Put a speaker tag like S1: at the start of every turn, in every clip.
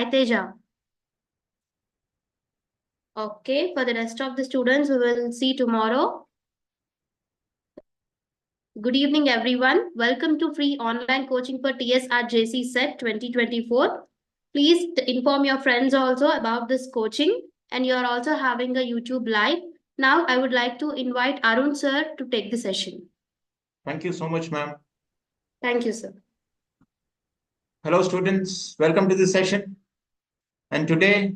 S1: Teja. Okay, for the rest of the students, we will see tomorrow. Good evening, everyone. Welcome to free online coaching for TSRJC CET 2024. Please inform your friends also about this coaching, and you are also having a YouTube live. Now, I would like to invite Arun sir to take the session.
S2: Thank you so much, ma'am.
S1: Thank you, sir.
S2: Hello, students. Welcome to this session. And today,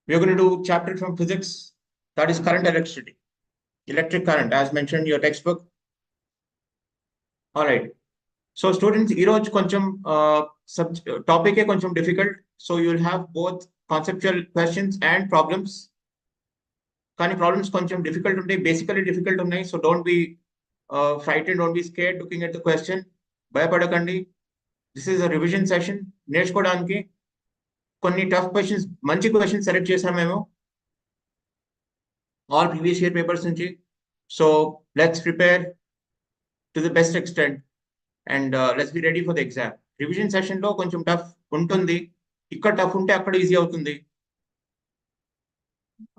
S2: we are going to do chapter from physics, that is current electricity, electric current, as mentioned in your textbook. All right. So, students, ఈరోజు కొంచెం topic కొంచెం difficult. So, you will have both conceptual questions and problems. కానీ problems కొంచెం difficult ఉంటాయి, basically difficult ఉన్నాయి. So, don't be frightened, don't be scared looking at the question. భయపడకండి. This is a revision session. నేర్చుకోవడానికి కొన్ని tough questions, మంచి questions select చేశాం మేము ఆల్ ప్రీవియస్ ఇయర్ పేపర్స్ నుంచి. So let's prepare to the best extent and let's be ready for the exam. Revision సెషన్లో కొంచెం tough ఉంటుంది, ఇక్కడ టఫ్ ఉంటే అక్కడ ఈజీ అవుతుంది.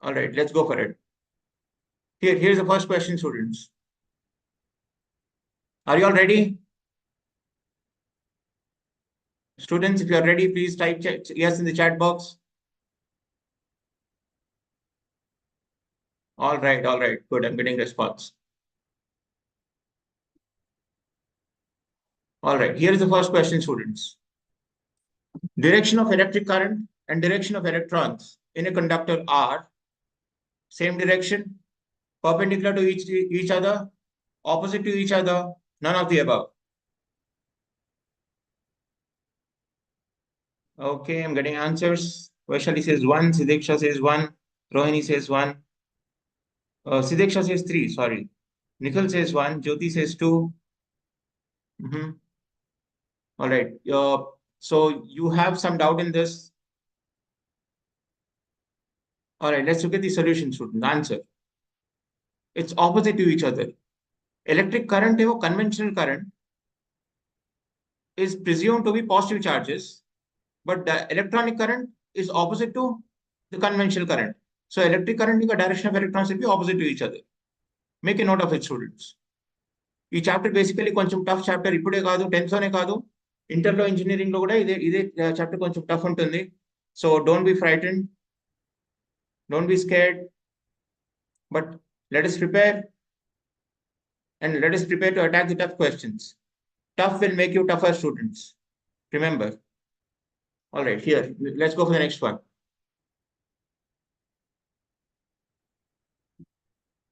S2: All right, let's go for it. Here is the first question, students. Are you all ready? Students, if you are ready, please type yes in the chat box. All right, good. I'm getting response. All right, here is the first question, students. Direction of electric current and direction of electrons in a conductor are same direction, perpendicular to each other, opposite to each other, none of the above. Okay, I'm getting answers. Vaishali says 1, Sideksha says 1, Rohini says 1, Sideksha says 3, sorry. Nikhil says 1, Jyoti says 2. All right, so you have some doubt in this. All right, let's look at the solution, students. Answer. It's opposite to each other. Electric current, conventional current, is presumed to be positive charges, but the electronic current is opposite to the conventional current. So electric current direction of electrons will be opposite to each other. Make a note of it, students. ఈ chapter basically కొంచెం tough chapter. ఇప్పుడే కాదు, 10th లోనే కాదు, ఇంటర్లో engineering లో కూడా ఇదే చాప్టర్ కొంచెం టఫ్ ఉంటుంది. So don't be frightened, don't be scared, but let us prepare and let us prepare to attack the tough questions. Tough will make you tougher, students. Remember. All right, here, let's go for the next one.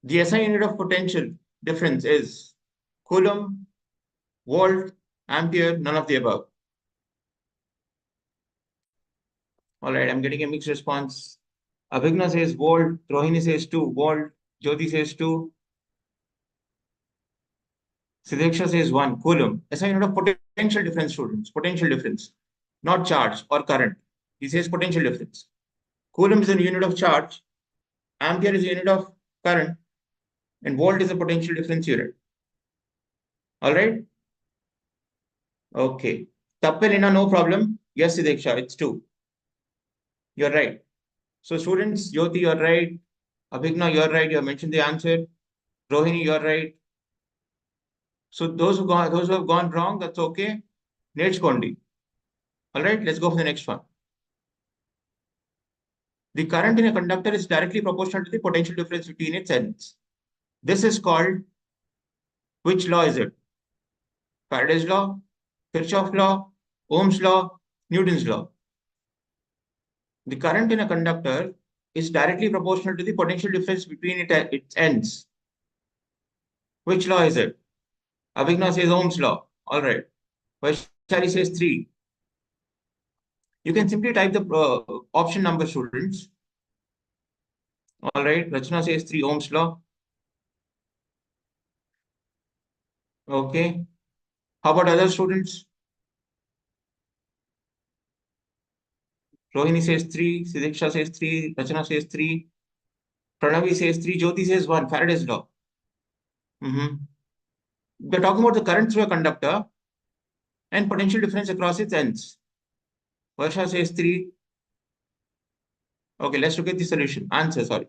S2: The SI unit of potential difference is coulomb, volt, ampere, none of the above. All right, I'm getting a mixed response. Abhigna says volt, Rohini says 2 volt, Jyoti says 2, Sideksha says 1 coulomb. SI unit of potential difference, students. Potential difference, not charge or current. He says potential difference. Coulomb is a unit of charge, ampere is a unit of current, and volt is a potential difference unit. All right? Okay. Tappelina, no problem. Yes, Sideksha, it's 2. You're right. So students, Jyoti, you're right. Abhigna, you're right. You have mentioned the answer. Rohini, you're right. So those who have gone wrong, that's okay. Nerchkondi. All right, let's go for the next one. The current in a conductor is directly proportional to the potential difference between its ends. This is called, which law is it? Faraday's law, Kirchhoff's law, Ohm's law, Newton's law. The current in a conductor is directly proportional to the potential difference between its ends. Which law is it? Abhigna says Ohm's law. All right. Vaishali says 3. You can simply type the option number, students. All right. Rachna says 3 Ohm's law. Okay. How about other students? Rohini says 3, Sideksha says 3, Rachna says 3, Pranavi says 3, Jyoti says 1, Faraday's law. We're talking about the current through a conductor and potential difference across its ends. Varsha says 3. Okay, let's look at the solution. Answer, sorry.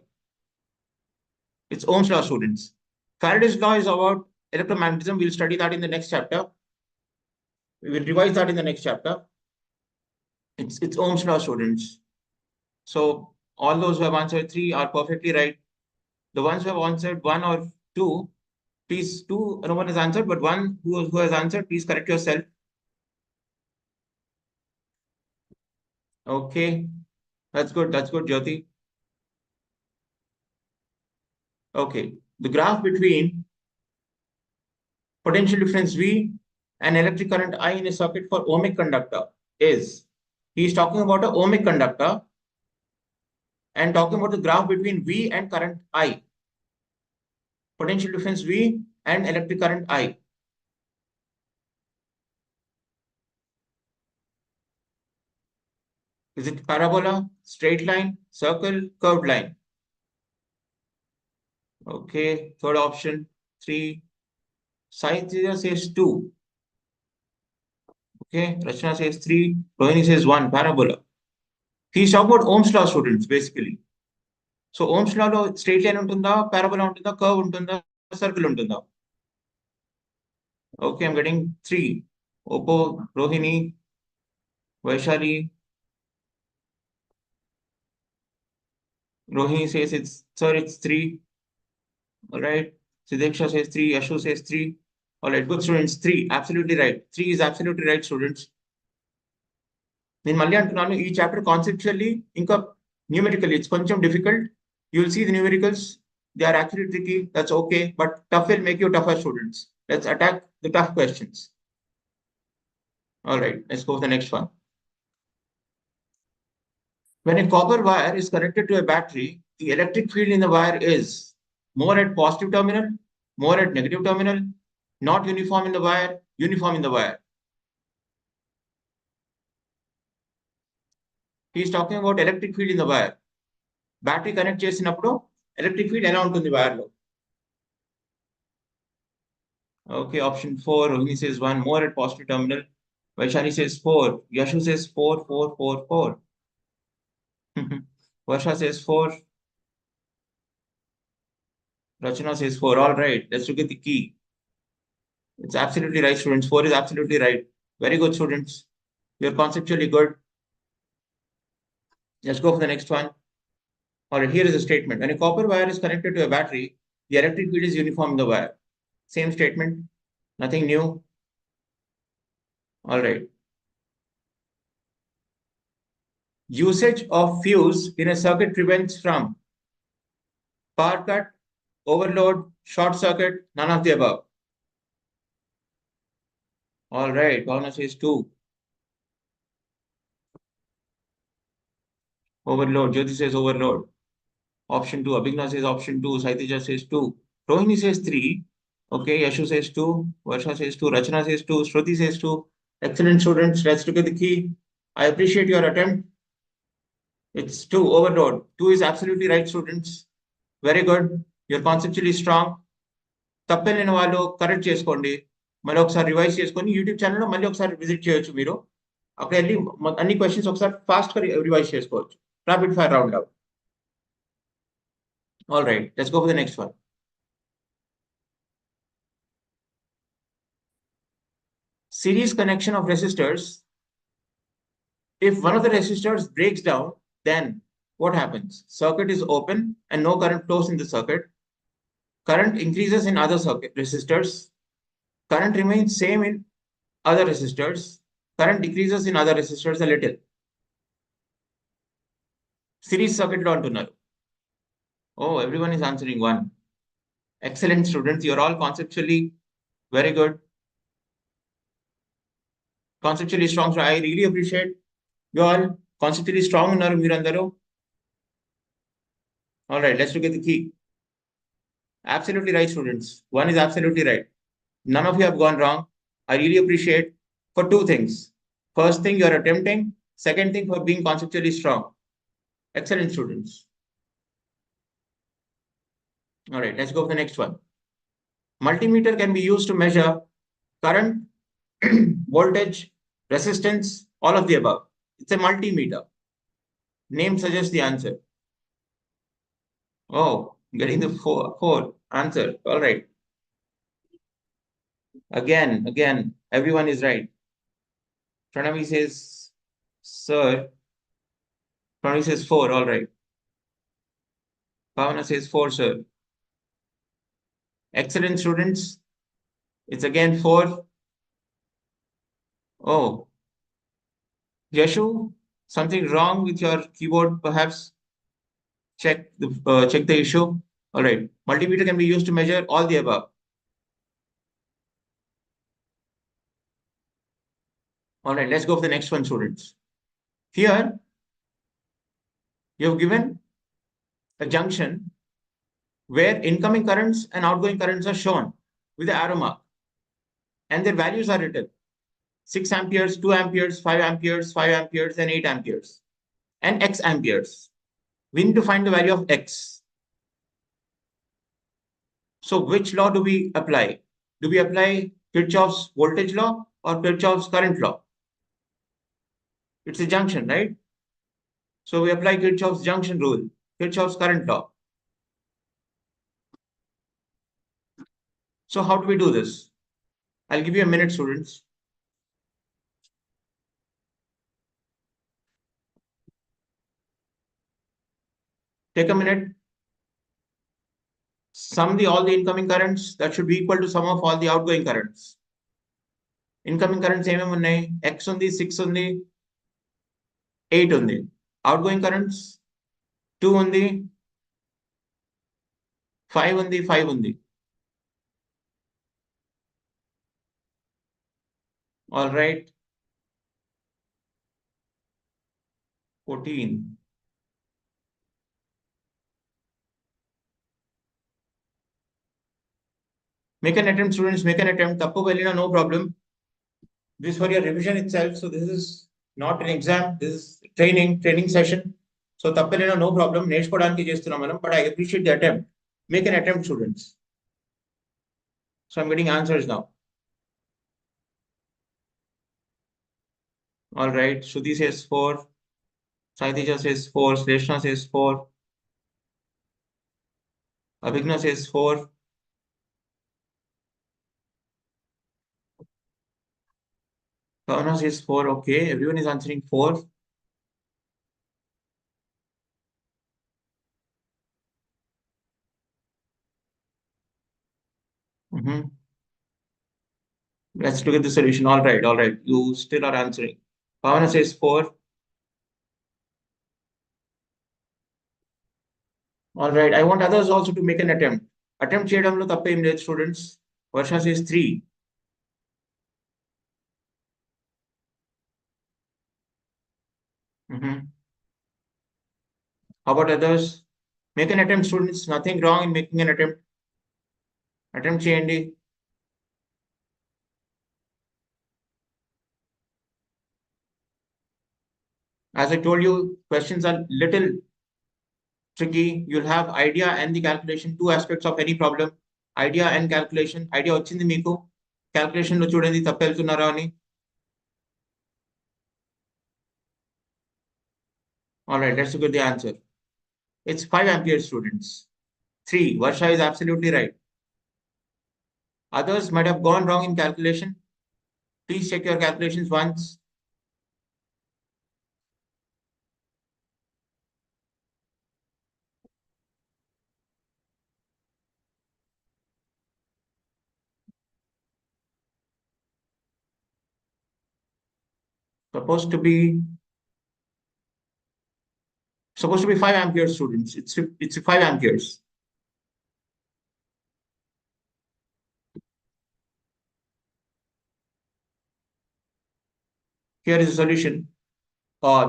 S2: It's Ohm's law, students. Faraday's law is about electromagnetism. We'll study that in the next chapter. We will revise that in the next chapter. It's Ohm's law, students. So all those who have answered 3 are perfectly right. The ones who have answered 1 or 2, please, 2, no one has answered, but 1 who has answered, please correct yourself. Okay, that's good, Jyoti. Okay, the graph between potential difference V and electric current I in a circuit for ohmic conductor is, he is talking about an ohmic conductor and talking about the graph between V and current I. Potential difference V and electric current I. Is it parabola, straight line, circle, curved line? Okay, third option, 3. Sai says 2. Okay, Rachna says 3. Rohini says 1, parabola. He's talking about Ohm's law, students, basically. So Ohm's law lo straight line untunda, parabola untunda, curve untunda, circle untunda. Okay, I'm getting 3. Oppo, Rohini, Vaishali. Rohini says it's 3. All right. Sideksha says 3. Yashu says 3. All right, good students. 3, absolutely right. 3 is absolutely right, students. నేను మళ్ళీ అంటున్నాను ఈ chapter conceptually ఇంకా numerically it's కొంచెం difficult. You will see the numericals, they are actually tricky, that's okay, but tough will make you tougher students. Let's attack the tough questions. All right, let's go to the next one. When a copper wire is connected to a battery, the electric field in the wire is more at positive terminal, more at negative terminal, not uniform in the wire, uniform in the wire. He is talking about electric field in the wire. Battery connect చేసినప్పుడు electric field ఎలా ఉంటుంది wire లో? Okay, option 4, Rohini says 1, more at positive terminal. Vaishali says 4. Yashu says 4, 4, 4, 4. Varsha says 4. Rachana says 4. All right, let's look at the key. It's absolutely right, students. 4 is absolutely right. Very good, students. You're conceptually good. Let's go for the next one. All right, here is a statement. When a copper wire is connected to a battery, the electric field is uniform in the wire. Same statement, nothing new. All right. Usage of fuse in a circuit prevents from power cut, overload, short circuit, none of the above. All right, Bhavna says 2. Overload, Jyoti says overload. Option 2, Abhigna says option 2, Saitija says 2. Rohini says 3. Okay, Yashu says 2, Varsha says 2, Rachana says 2, Shruti says 2. Excellent, students. Let's look at the key. I appreciate your attempt. It's 2, overload. 2 is absolutely right, students. Very good. You're conceptually strong. తప్పలేని వాళ్ళు correct చేసుకోండి, మళ్ళీ ఒకసారి revise చేసుకొని YouTube ఛానల్లో మళ్ళీ ఒకసారి visit చేయొచ్చు. మీరు అక్కడ వెళ్ళి అన్ని క్వశ్చన్స్ ఒకసారి ఫాస్ట్గా రివైజ్ చేసుకోవచ్చు. Rapid fire round out. All right, let's go for the next one. Series connection of resistors. If one of the resistors breaks down, then what happens? Circuit is open and no current flows in the circuit. Current increases in other circuit resistors. Current remains same in other resistors. Current decreases in other resistors a little. Series circuit lo antunnaru. Oh, everyone is answering 1. Excellent, students. You're all conceptually very good. Conceptually strong. So I really appreciate you all. Conceptually strong unnaru meerandaru. All right, let's look at the key. Absolutely right, students. 1 is absolutely right. None of you have gone wrong. I really appreciate for 2 things. First thing, you're attempting. Second thing, for being conceptually strong. Excellent, students. All right, let's go for the next one. Multimeter can be used to measure current, voltage, resistance, all of the above. It's a multimeter. Name suggests the answer. Oh, getting the four answer. All right. Again, everyone is right. Pranavi says, sir. Pranavi says 4. All right. Pavana says 4, sir. Excellent students. It's again 4. Oh, Yashu, something wrong with your keyboard, perhaps? Check the issue. All right. Multimeter can be used to measure all the above. All right, let's go for the next one, students. Here, you have given a junction where incoming currents and outgoing currents are shown with the arrow mark, and their values are written. 6 amperes, 2 amperes, 5 amperes, 5 amperes, and 8 amperes, and X amperes. We need to find the value of X. So which law do we apply? Do we apply Kirchhoff's voltage law or Kirchhoff's current law? It's a junction, right? So we apply Kirchhoff's junction rule, Kirchhoff's current law. So how do we do this? I'll give you a minute, students. Take a minute. Sum all the incoming currents. That should be equal to sum of all the outgoing currents. Incoming currents ఏమేమి ఉన్నాయి? X ఉంది, 6 ఉంది, 8 ఉంది. Outgoing currents 2 ఉంది, 5 ఉంది, 5 ఉంది. All right. 14. Make an attempt, students. Make an attempt. Tappu velina, no problem. This is for your revision itself. So this is not an exam. This is training session. So tappu velina, no problem. Nechukodaniki chestunnam manam. But I appreciate the attempt. Make an attempt, students. So I'm getting answers now. All right. Shruti says 4. Saitija says 4. Sreshna says 4. Abhigna says 4. Pavana says 4. Okay. Everyone is answering 4. Let's look at the solution. All right. All right. You still are answering. Pavana says 4. All right. I want others also to make an attempt. Attempt చేయడంలో తప్పేం లేదు, students. Varsha says 3. How about others? Make an attempt, students. Nothing wrong in making an attempt. Attempt చేయండి. As I told you, questions are little tricky. You'll have idea and the calculation, two aspects of any problem. Idea and calculation. Idea వచ్చింది మీకు. Calculation లో చూడండి తప్పెళ్తున్నారా అని. All right, let's look at the answer. It's 5 amperes, students. 3. Varsha is absolutely right. Others might have gone wrong in calculation. Please check your calculations once. Supposed to be 5 amperes, students. It's 5 amperes. Here is the solution.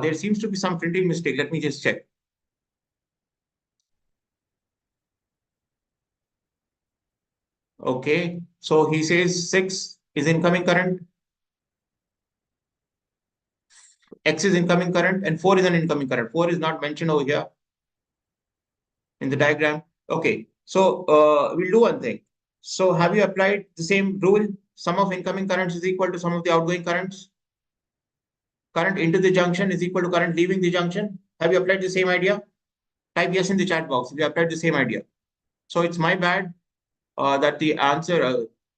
S2: There seems to be some printing mistake. Let me just check. Okay, so he says 6 is incoming current, X is incoming current, and 4 is an incoming current. 4 is not mentioned over here in the diagram. Okay, so we'll do one thing. So have you applied the same rule? Sum of incoming currents is equal to sum of the outgoing currents. current into the junction is equal to current leaving the junction. Have you applied the same idea? Type yes in the chat box if you applied the same idea. So it's my bad that the answer,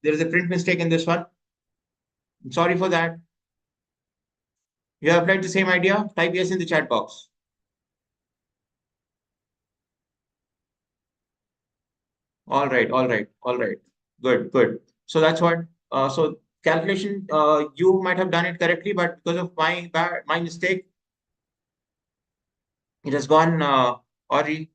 S2: there is a print mistake in this one. I'm sorry for that. You have applied the same idea? Type yes in the chat box. All right. Good. So that's what, so calculation, you might have done it correctly, but because of my mistake, it has gone, Ori.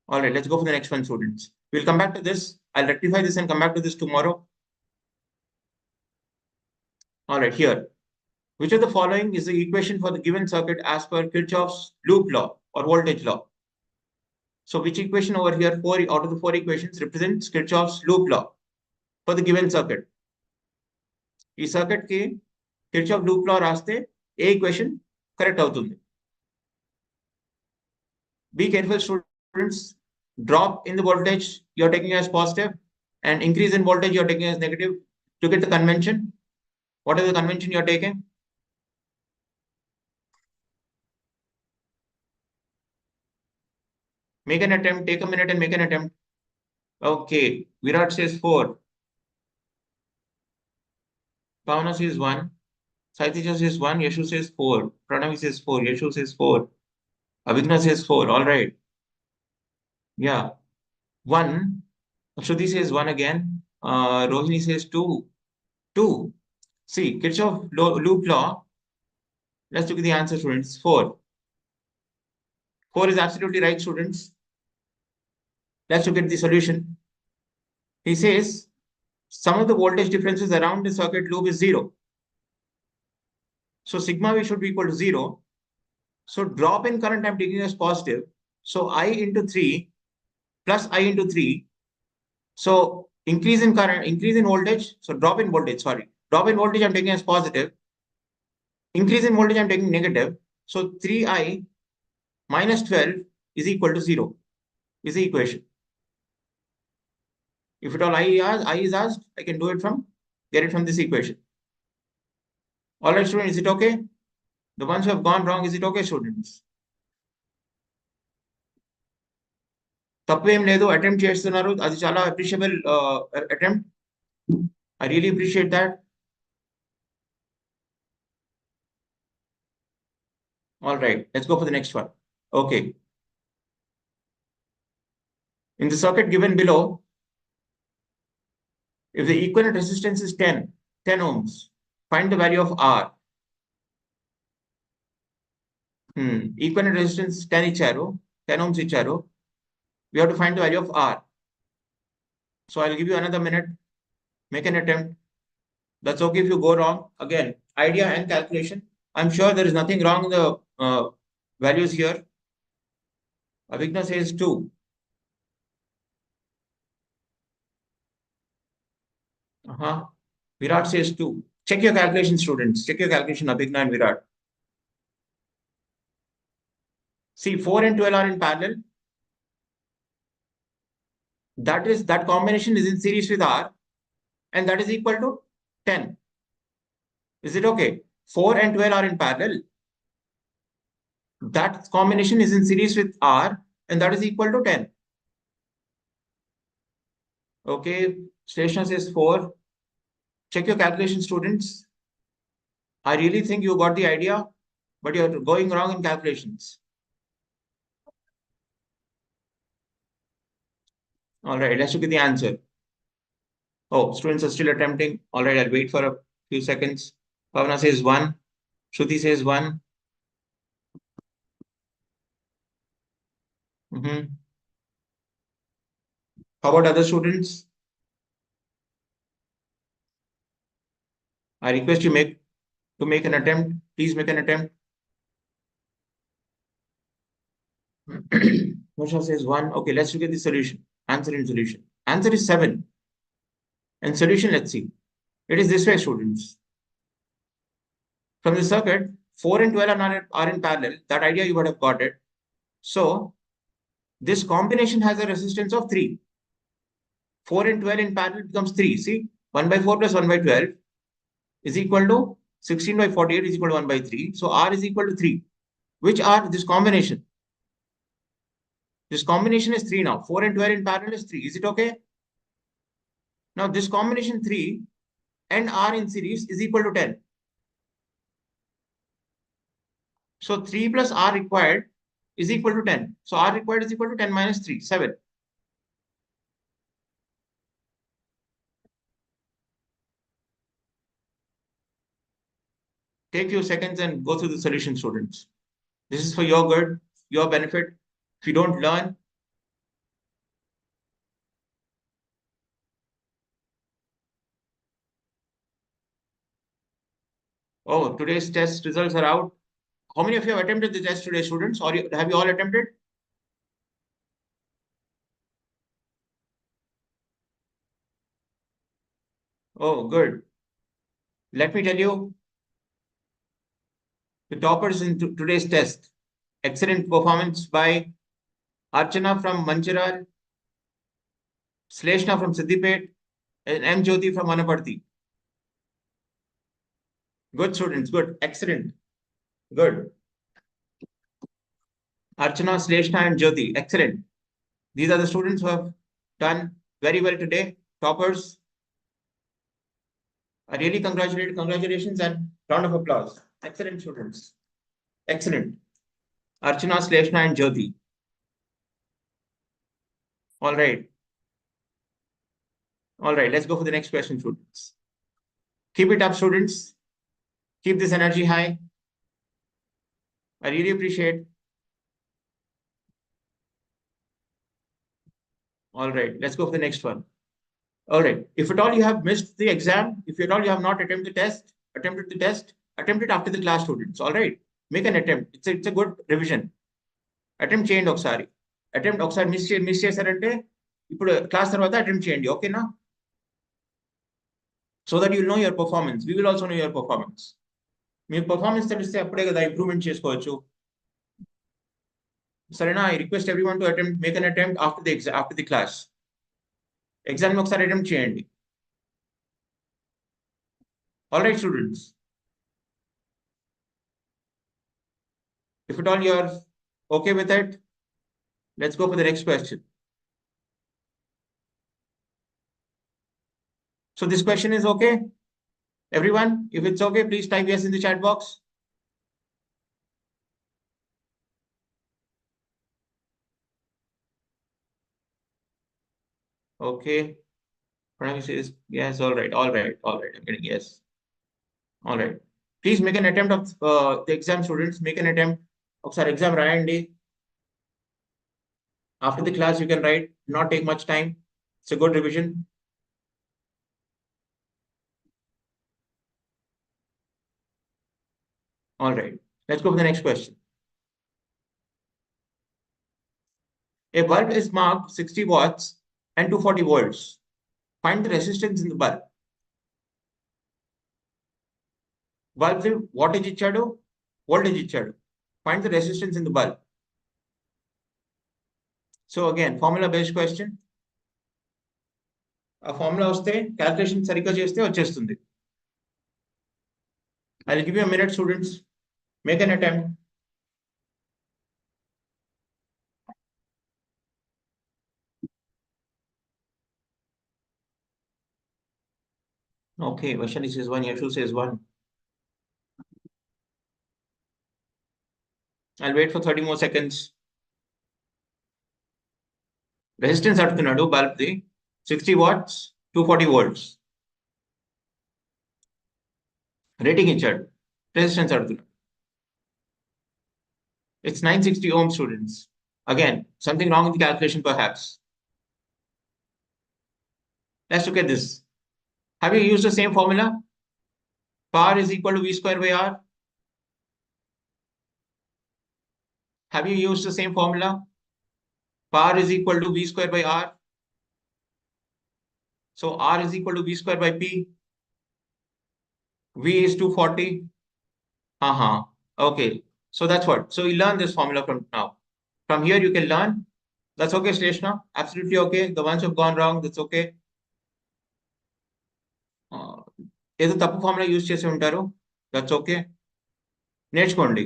S2: All right, let's go for the next one, students. We'll come back to this. I'll rectify this and come back to this tomorrow. All right, here. Which of the following is the equation for the given circuit as per Kirchhoff's loop law or voltage law? So which equation over here, 4 out of the 4 equations represents Kirchhoff's loop law for the given circuit? ఈ circuit కి Kirchhoff loop law రాస్తే ఏ equation correct అవుతుంది? Be careful, students. Drop in the voltage you're taking as positive and increase in voltage you're taking as negative to get the convention. What is the convention you're taking? Make an attempt, take a minute and make an attempt. Okay, Virat says 4. Pavana says 1. Saitija says 1. Yashu says 4. Pranavi says 4. Yashu says 4. Avigna says 4. All right. Yeah. 1. Shruti says 1 again. Rohini says 2. 2. See, Kirchhoff loop law. Let's look at the answer, students. 4. 4 is absolutely right, students. Let's look at the solution. He says sum of the voltage differences around the circuit loop is 0. So sigma V should be equal to 0. So drop in current I'm taking as positive. So I into 3 plus I into 3. So increase in current, increase in voltage. So drop in voltage, sorry. Drop in voltage I'm taking as positive. Increase in voltage I'm taking negative. So 3I minus 12 is equal to 0 is the equation. If at all I is asked, I can do it get it from this equation. All right, students, is it okay? The ones who have gone wrong, is it okay, students? తప్పేం లేదు, attempt చేస్తున్నారు, అది చాలా appreciable attempt. I really appreciate that. All right, let's go for the next one. Okay. In the circuit given below, if the equivalent resistance is 10 ohms, find the value of R. Equivalent resistance 10 ఇచ్చారు, 10 ohms ఇచ్చారు. We have to find the value of R. So I'll give you another minute. Make an attempt. That's okay if you go wrong. Again, idea and calculation. I'm sure there is nothing wrong in the values here. Avigna says 2. Virat says 2. Check your calculation, students. Check your calculation, Avigna and Virat. See, 4 and 12 are in parallel. That combination is in series with R, and that is equal to 10. Is it okay? 4 and 12 are in parallel. That combination is in series with R, and that is equal to 10. Okay, Station says 4. Check your calculation, students. I really think you got the idea, but you're going wrong in calculations. All right, let's look at the answer. Oh, students are still attempting. All right, I'll wait for a few seconds. Pavana says 1. Shruti says 1. How about other students? I request you to make an attempt. Please make an attempt. Mosha says 1. Okay, let's look at the solution. Answer in solution. Answer is 7. And solution, let's see. It is this way, students. From the circuit, 4 and 12 are in parallel. That idea you would have got it. So this combination has a resistance of 3. 4 and 12 in parallel becomes 3. See, 1 by 4 plus 1 by 12 is equal to 16 by 48 is equal to 1 by 3. So R is equal to 3. Which R? This combination. This combination is 3 now. 4 and 12 in parallel is 3. Is it okay? Now this combination 3 and R in series is equal to 10. So 3 plus R required is equal to 10. So R required is equal to 10 minus 3, 7. Take few seconds and go through the solution, students. This is for your good, your benefit. If you don't learn, oh, today's test results are out. How many of you have attempted the test today, students? Or have you all attempted? Oh, good. Let me tell you, the toppers in today's test. Excellent performance by Archana from Manchiral, Sleshna from Siddipet, and M. Jyoti from Manaparthi. Good students, good, excellent, good. Archana, Sleshna, and Jyoti, excellent. These are the students who have done very well today, toppers. I really congratulations and round of applause. Excellent students. Excellent. Archana, Sleshna, and Jyoti. All right. All right, let's go for the next question, students. Keep it up, students. Keep this energy high. I really appreciate. All right, let's go for the next one. All right, if at all you have missed the exam, if at all you have not attempted the test, attempt it after the class, students. All right, make an attempt. It's a good revision. Attempt చేయండి ఒకసారి. Attempt ఒకసారి miss చేశారంటే ఇప్పుడు class తర్వాత attempt చేయండి, ఓకేనా? So that you'll know your performance. We will also know your performance. Me performance తెలిస్తే అప్పుడే కదా ఇంప్రూవ్మెంట్ చేసుకోవచ్చు. సరేనా? I request everyone to make an attempt after the class. Exam ఒకసారి attempt చేయండి. All right, students. If at all you are okay with it, let's go for the next question. So this question is okay? Everyone, if it's okay, please type yes in the chat box. Okay. Pranami says yes. All right. I'm getting yes. All right. Please make an attempt of the exam, students. Make an attempt. Sorry, exam రాయండి. After the class, you can write. Not take much time. It's a good revision. All right. Let's go for the next question. A bulb is marked 60 watts and 240 volts. Find the resistance in the bulb. Bulb wattage ఇచ్చాడు, voltage ఇచ్చాడు. Find the resistance in the bulb. So again, formula based question. A formula వస్తే calculation సరిగ్గా చేస్తే వచ్చేస్తుంది. I'll give you a minute, students. Make an attempt. Okay, Vaishali says 1, Yashu says 1. I'll wait for 30 more seconds. Resistance అడుగుతున్నాడు bulb the 60 watts, 240 volts. Rating ఇచ్చాడు. Resistance అడుగుతున్నాడు. It's 960 ohms, students. Again, something wrong with the calculation perhaps. Let's look at this. Have you used the same formula? Power is equal to V square by R. Have you used the same formula? Power is equal to V square by R. So R is equal to V square by P. V is 240. Okay. So that's what. So you learn this formula from now. From here you can learn. That's okay, Shleshna. Absolutely okay. The ones who have gone wrong, that's okay. ఏదో తప్పు formula use చేసి ఉంటారు. That's okay. నేర్చుకోండి.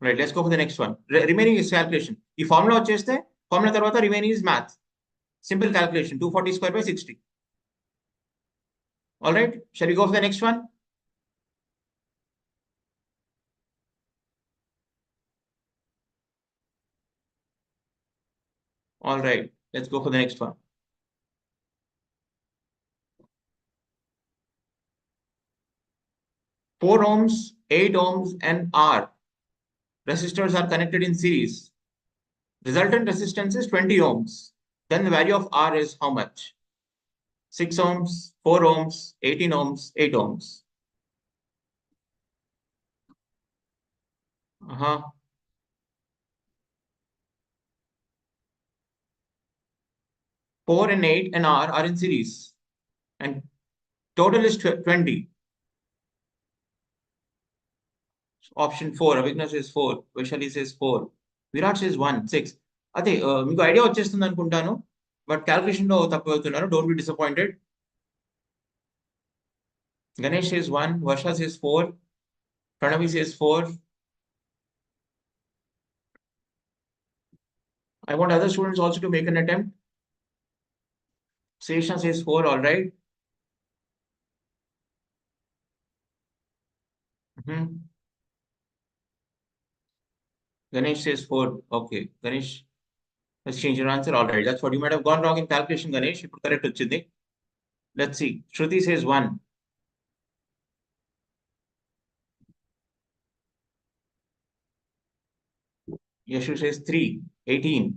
S2: Right, let's go for the next one. Remaining is calculation. ఈ formula వచ్చేస్తే formula తర్వాత remaining is math. Simple calculation, 240 square by 60. All right, shall we go for the next one? All right, let's go for the next one. Four ohms, 8 ohms, and R resistors are connected in series. Resultant resistance is 20 ohms. Then the value of R is how much? 6 ohms, 4 ohms, 18 ohms, 8 ohms. 4 and 8 and R are in series. And total is 20. Option 4, Avigna says 4, Vaishali says 4, Virat says 1, 6. అదే మీకు idea వచ్చేస్తుంది అనుకుంటాను, but calculation లో తప్పు అవుతున్నారు. Don't be disappointed. Ganesh says 1, Varsha says 4, Pranavi says 4. I want other students also to make an attempt. Seshna says 4, all right. Ganesh says 4. Okay, Ganesh has changed your answer. All right, that's what you might have gone wrong in calculation, Ganesh. ఇప్పుడు correct వచ్చింది. Let's see. Shruti says 1. Yashu says 3, 18.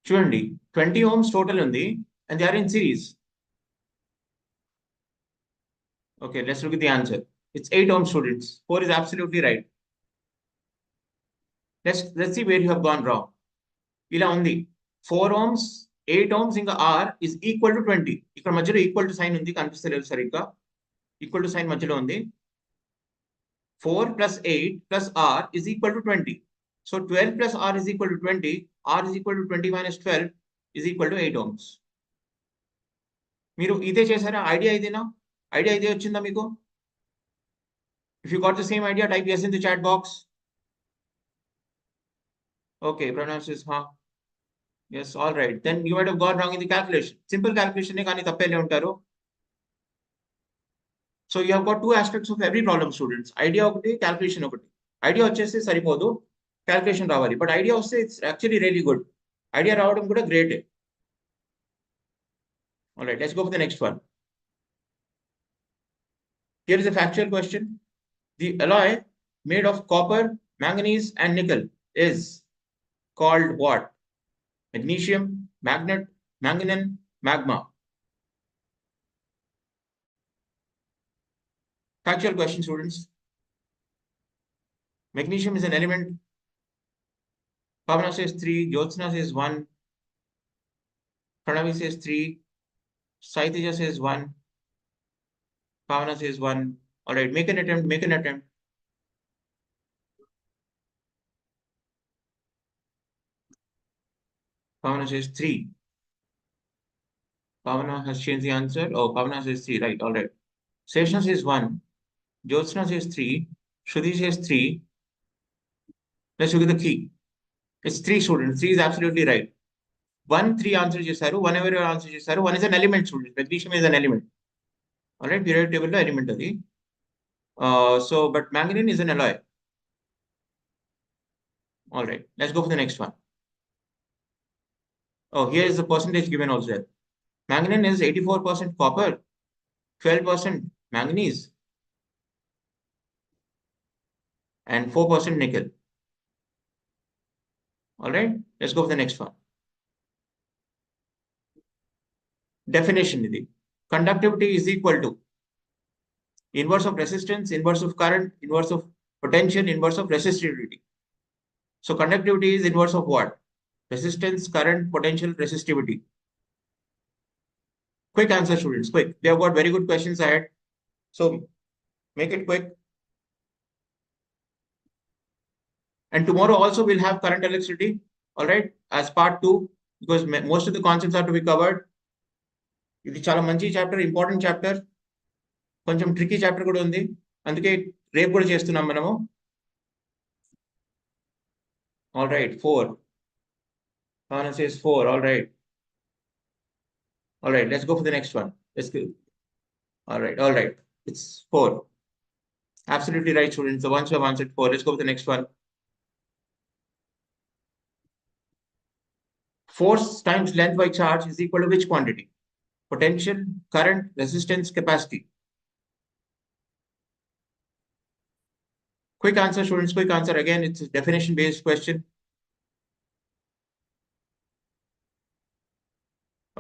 S2: చూడండి 20 ohms total ఉంది and they are in series. Okay, let's look at the answer. It's 8 ohms, students. 4 is absolutely right. Let's see where you have gone wrong. ఇలా ఉంది 4 ohms, 8 ohms ఇంకా R is equal to 20. ఇక్కడ మధ్యలో equal to sign ఉంది, కనిపిస్తలేదు సరిగ్గా. Equal to sign మధ్యలో ఉంది. 4 plus 8 plus R is equal to 20. So 12 plus R is equal to 20. R is equal to 20 minus 12 is equal to 8 ohms. మీరు ఇదే చేశారా? ఐడియా ఇదేనా? ఐడియా ఇదే వచ్చిందా మీకు? If you got the same idea, type yes in the chat box. Okay, Pranav says huh. Yes, all right. Then you might have gone wrong in the calculation. Simple calculation ne kaani tappele untaru. So you have got two aspects of every problem, students. Idea okati, calculation okati. Idea vachese saripodu, calculation ravali. But idea vaste it's actually really good. Idea రావడం కూడా great. All right, let's go for the next one. Here is a factual question. The alloy made of copper, manganese, and nickel is called what? Magnesium, magnet, manganese, magma. Factual question, students. Magnesium is an element. Pavana says 3, Jyotsna says 1, Pranavi says 3, Saitija says 1, Pavana says 1. All right, make an attempt, make an attempt. Pavana says 3. Pavana has changed the answer. Oh, Pavana says 3, right, all right. Seshna says 1, Jyotsna says 3, Shruti says 3. Let's look at the key. It's 3, students. 3 is absolutely right. 1, 3 answer చేశారు. 1 ఎవరు answer చేశారు. 1 is an element, students. Magnesium is an element. All right, periodic table లో element అది. So, but manganese is an alloy. All right, let's go for the next one. Oh, here is the percentage given also there. Manganese is 84% copper, 12% manganese, and 4% nickel. All right, let's go for the next one. Definition idi. Conductivity is equal to inverse of resistance, inverse of current, inverse of potential, inverse of resistivity. So conductivity is inverse of what? Resistance, current, potential, resistivity. Quick answer, students, quick. They have got very good questions ahead. So make it quick. And tomorrow also we'll have current electricity, all right, as part 2, because most of the concepts are to be covered. This is a manchi chapter, important chapter. కొంచెం tricky chapter కూడా ఉంది, అందుకే రేపు కూడా చేస్తున్నాం మనము. All right, 4. Anna says 4. All right. All right, let's go for the next one. Let's go. All right. It's 4. Absolutely right, students. The ones who have answered 4. Let's go for the next one. Force times length by charge is equal to which quantity? Potential, current, resistance, capacity. Quick answer, students. Quick answer. Again, it's a definition-based question.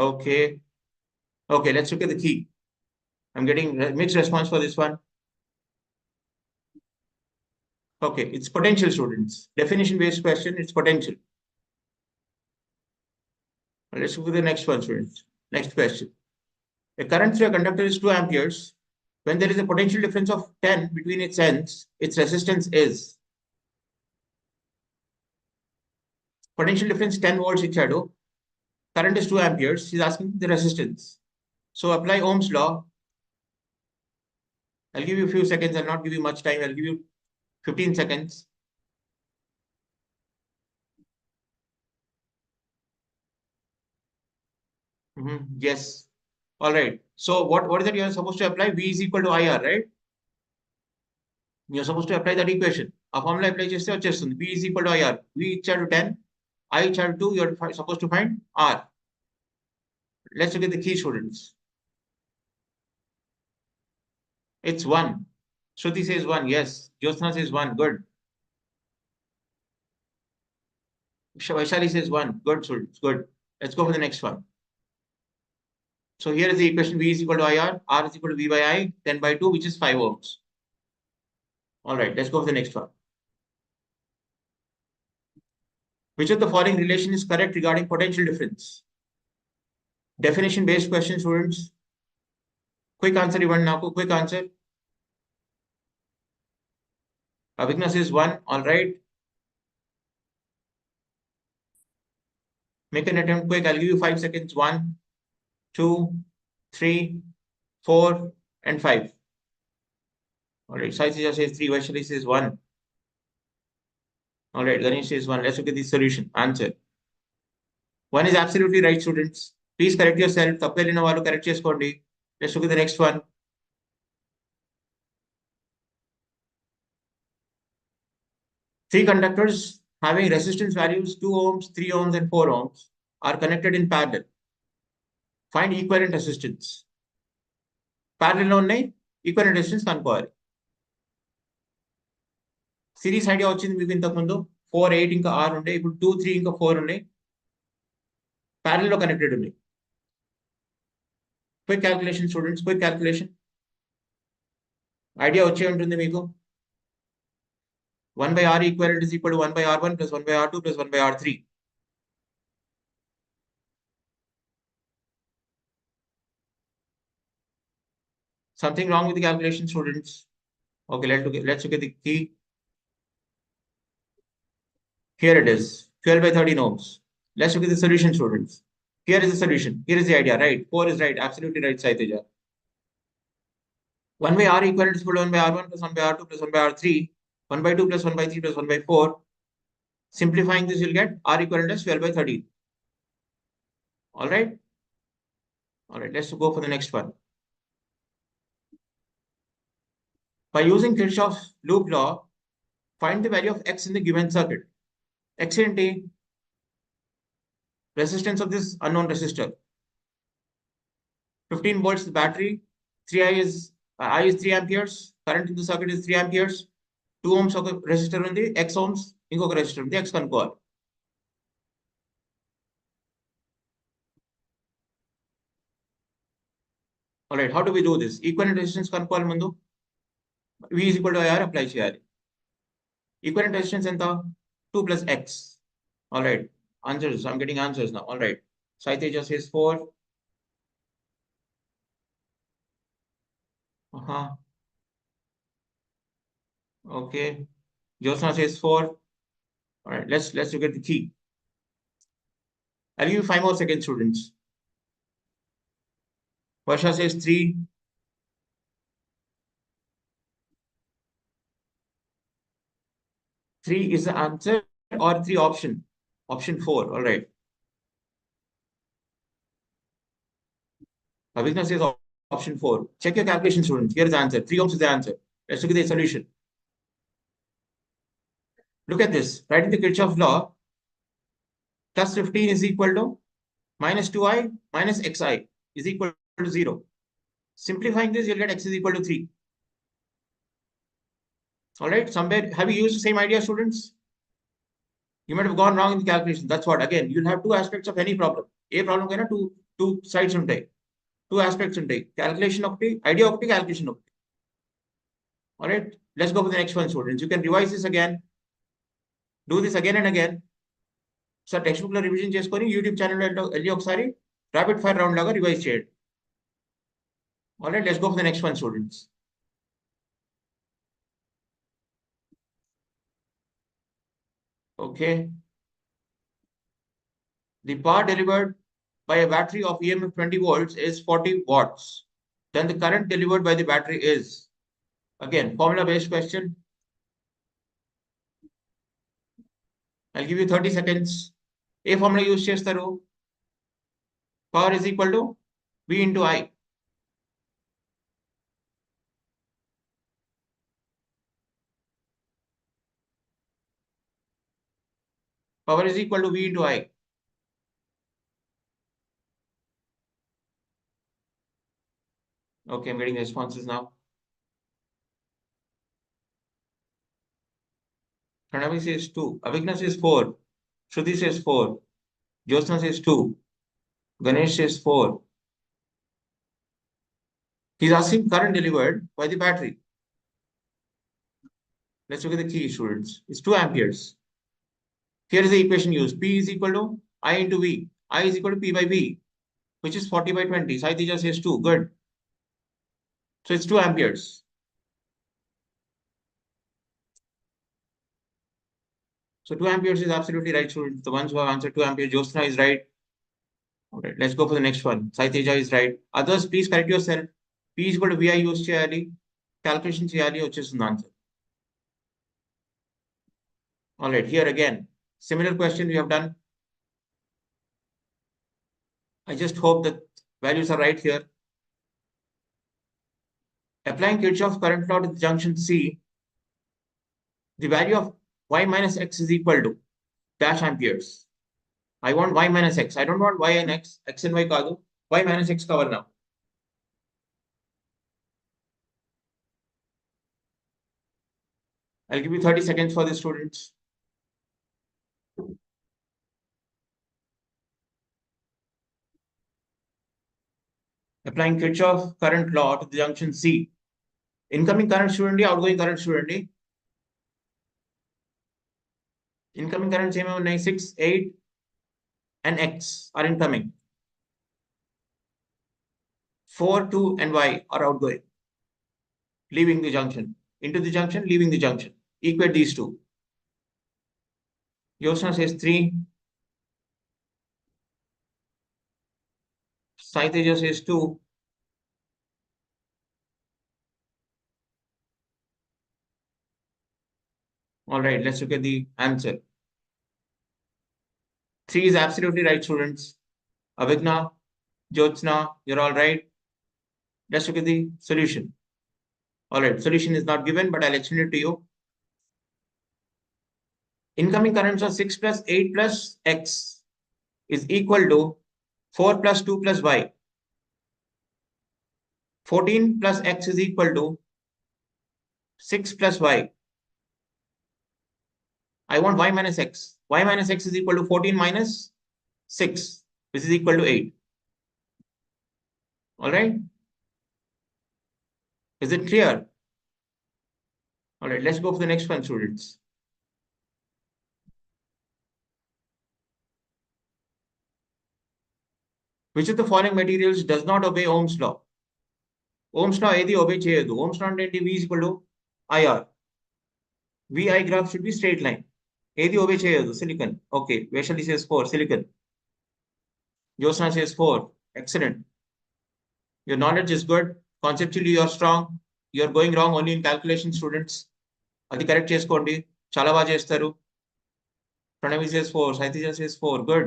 S2: Okay. Okay, let's look at the key. I'm getting mixed response for this one. Okay, it's potential, students. Definition-based question, it's potential. Let's look at the next one, students. Next question. A current through a conductor is 2 amperes. When there is a potential difference of 10 between its ends, its resistance is. Potential difference 10 volts ichadu. Current is 2 amperes. He's asking the resistance. So apply Ohm's law. I'll give you a few seconds. I'll not give you much time. I'll give you 15 seconds. Yes. All right. So what is that you're supposed to apply? V is equal to IR, right? You're supposed to apply that equation. A formula apply cheste vachestundi. V is equal to IR. V ichadu 10. I ichadu 2. You're supposed to find R. Let's look at the key, students. It's 1. Shruti says 1. Yes. Jyotsna says 1. Good. Vaishali says 1. Good, students. Good. Let's go for the next one. So here is the equation. V is equal to IR. R is equal to V by I. 10 by 2, which is 5 ohms. All right. Let's go for the next one. Which of the following relation is correct regarding potential difference? Definition-based question, students. Quick answer, even now. Quick answer. Avigna says 1. All right. Make an attempt quick. I'll give you 5 seconds. 1, 2, 3, 4, and 5. All right. Saisija says 3. Vaishali says 1. All right. Ganesh says 1. Let's look at the solution. Answer. 1 is absolutely right, students. Please correct yourself. Tappelina valu correct cheskondi. Let's look at the next one. Three conductors having resistance values 2 ohms, 3 ohms, and 4 ohms are connected in parallel. Find equivalent resistance. Parallel only equivalent resistance కనుక్కోవాలి. Series idea వచ్చింది మీకు ఇంతకుముందు 4, 8 ఇంకా 6 ఉండే, ఇప్పుడు 2, 3 ఇంకా 4 ఉన్నాయి, parallel లో కనెక్టెడ్ ఉన్నాయి. Quick calculation students, quick calculation. Idea వచ్చే ఉంటుంది మీకు. 1 by R equivalent is equal to 1 by R1 plus 1 by R2 plus 1 by R3. Something wrong with the calculation, students? Okay, let's look at the key. Here it is, 12 by 13 ohms. Let's look at the solution, students. Here is the solution. Here is the idea, right? 4 is right. Absolutely right, Saiteja. 1 by R equivalent is equal to 1 by R1 plus 1 by R2 plus 1 by R3. 1 by 2 plus 1 by 3 plus 1 by 4. Simplifying this, you'll get R equivalent as 12 by 13. All right? All right, let's go for the next one. By using Kirchhoff's loop law, find the value of X in the given circuit. X into resistance of this unknown resistor. 15 volts the battery. 3I is 3 amperes. Current in the circuit is 3 amperes. 2 ohms of resistor undi, X ohms inkoka resistor undi, X kanukoవాలి. All right, how do we do this? Equivalent resistance kanukoవాలి mundu. V is equal to IR apply cheyali. Equivalent resistance enta 2 plus X. All right, answers. I'm getting answers now. All right, Saiteja says 4. Okay, Jyotsna says 4. All right, let's look at the key. I'll give you 5 more seconds, students. Varsha says 3. 3 is the answer or 3 option? Option 4. All right. Avigna says option 4. Check your calculation, students. Here is the answer. 3 ohms is the answer. Let's look at the solution. Look at this. Writing the Kirchhoff law, plus 15 is equal to minus 2i minus xi is equal to 0. Simplifying this, you'll get x is equal to 3. All right. Somewhere, have you used the same idea, students? You might have gone wrong in the calculation. That's what. Again, you'll have two aspects of any problem. A problem kind of two sides untai. Two aspects untai. Calculation okti, idea okti, calculation okti. All right. Let's go for the next one, students. You can revise this again. Do this again and again. So textbook revision cheskoni YouTube channel elli oksari rapid fire round laga revise cheyandi. All right. Let's go for the next one, students. Okay. The power delivered by a battery of EMF 20 volts is 40 watts. Then the current delivered by the battery is, again, formula based question. I'll give you 30 seconds. A formula use chestaru. Power is equal to V into I. Power is equal to V into I. Okay, I'm getting responses now. Pranami says 2. Avigna says 4. Shruti says 4. Jyotsna says 2. Ganesh says 4. He's asking current delivered by the battery. Let's look at the key, students. It's 2 amperes. Here is the equation used. P is equal to I into V. I is equal to P by V, which is 40 by 20. Sai Teja says 2. Good. So it's 2 amperes. So 2 amperes is absolutely right, students. The ones who have answered 2 amperes, Jyotsna is right. All right, let's go for the next one. Sai Teja is right. Others, please correct yourself. P is equal to VI use cheyali. Calculation cheyali వచ్చేస్తుంది answer. All right, here again, similar question we have done. I just hope that values are right here. Applying Kirchhoff's current law to the junction C, the value of y minus x is equal to dash amperes. I want y minus x. I don't want y and x. X and y kaadu. Y minus x cover now. I'll give you 30 seconds for the students. Applying Kirchhoff's current law to the junction C. Incoming current student, outgoing current student. Incoming current same 6, 8 and x are incoming. 4, 2 and y are outgoing. Leaving the junction. Into the junction, leaving the junction. Equate these two. Yosna says 3. Sai Teja says 2. All right, let's look at the answer. 3 is absolutely right, students. Avigna, Jyotsna, you're all right. Let's look at the solution. All right, solution is not given, but I'll explain it to you. Incoming currents of 6 plus 8 plus x is equal to 4 plus 2 plus y. 14 plus x is equal to 6 plus y. I want y minus x. Y minus x is equal to 14 minus 6, which is equal to 8. All right. Is it clear? All right, let's go for the next one, students. Which of the following materials does not obey Ohm's law? Ohm's law ఏది obey చేయదు. Ohm's law అంటే V is equal to IR. VI graph should be straight line. ఏది obey చేయదు. Silicon. Okay. Vaishali says 4. Silicon. Josna says 4. Excellent. Your knowledge is good. Conceptually, you are strong. You are going wrong only in calculation, students. అది correct చేసుకోండి. చాలా బాగా చేస్తారు. Pranavi says 4, Saitija says 4, good.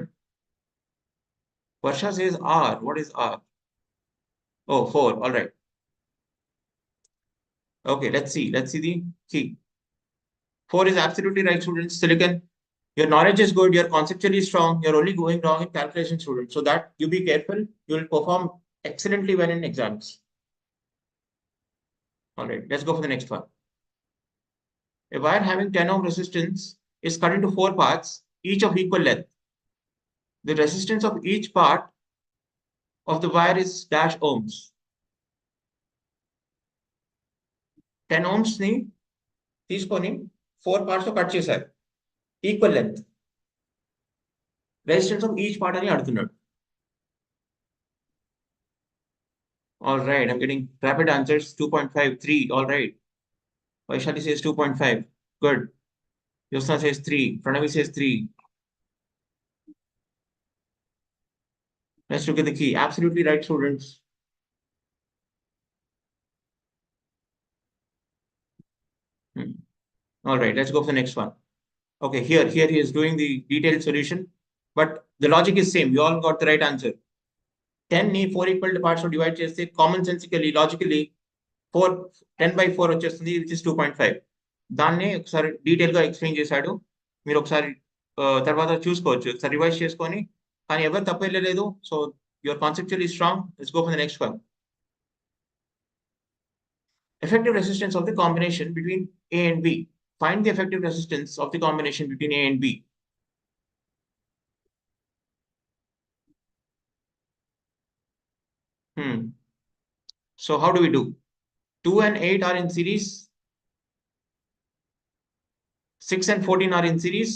S2: Varsha says R. What is R? Oh, 4, all right. Okay, let's see the key. 4 is absolutely right, students. Silicon, your knowledge is good, you're conceptually strong, you're only going wrong in calculation, students. So that you be careful, you'll perform excellently well in exams. All right, let's go for the next one. A wire having 10 ohm resistance is cut into 4 parts, each of equal length. The resistance of each part of the wire is dash ohms. 10 ohms ని తీసుకొని 4 parts లో cut చేశారు, equal length. Resistance of each part అని అడుగుతున్నాడు. All right, I'm getting rapid answers. 2.5, 3. All right. Vaishali says 2.5. Good. Yosna says 3. Pranavi says 3. Let's look at the key. Absolutely right, students. All right, let's go for the next one. Okay, here he is doing the detailed solution, but the logic is same. You all got the right answer. 10 ని 4 equal parts లో divide చేస్తే common సెన్సికలీ logically 10/4 వచ్చేస్తుంది, which is 2.5. దాన్ని ఒకసారి detail గా explain చేశాడు. మీరు ఒకసారి తర్వాత చూసుకోవచ్చు, ఒకసారి రివైజ్ చేసుకొని. కానీ ఎవరు తప్పు వెళ్ళలేదు. So your conceptually strong. Let's go for the next one. Effective resistance of the combination between A and B. Find the effective resistance of the combination between A and B. So how do we do? 2 and 8 are in series. 6 and 14 are in series.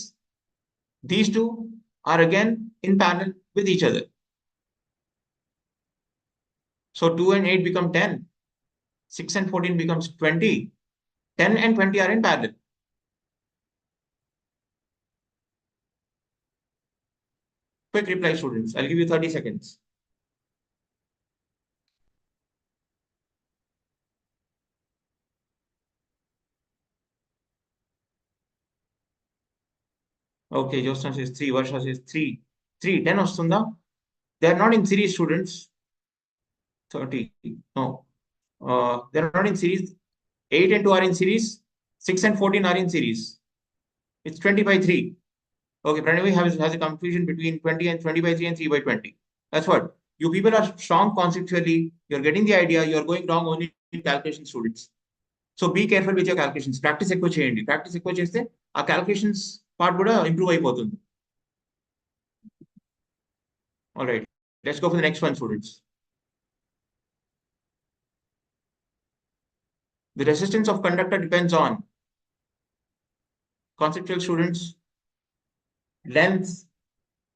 S2: These two are again in parallel with each other. So 2 and 8 become 10. 6 and 14 becomes 20. 10 and 20 are in parallel. Quick reply, students. I'll give you 30 seconds. Okay, Josna says 3. Varsha says 3. 3, 10 వస్తుందా? They are not in series, students. 30. No. They are not in series. 8 and 2 are in series. 6 and 14 are in series. It's 20/3. Okay, Pranavi has a confusion between 20 and 20/3 and 3/20. That's what. You people are strong conceptually. You're getting the idea. You're going wrong only in calculation, students. So be careful with your calculations. Practice ఎక్కువ చేయండి. Practice ఎక్కువ చేస్తే ఆ calculations part కూడా improve అయిపోతుంది. All right. Let's go for the next one, students. The resistance of conductor depends on conceptual, students, length,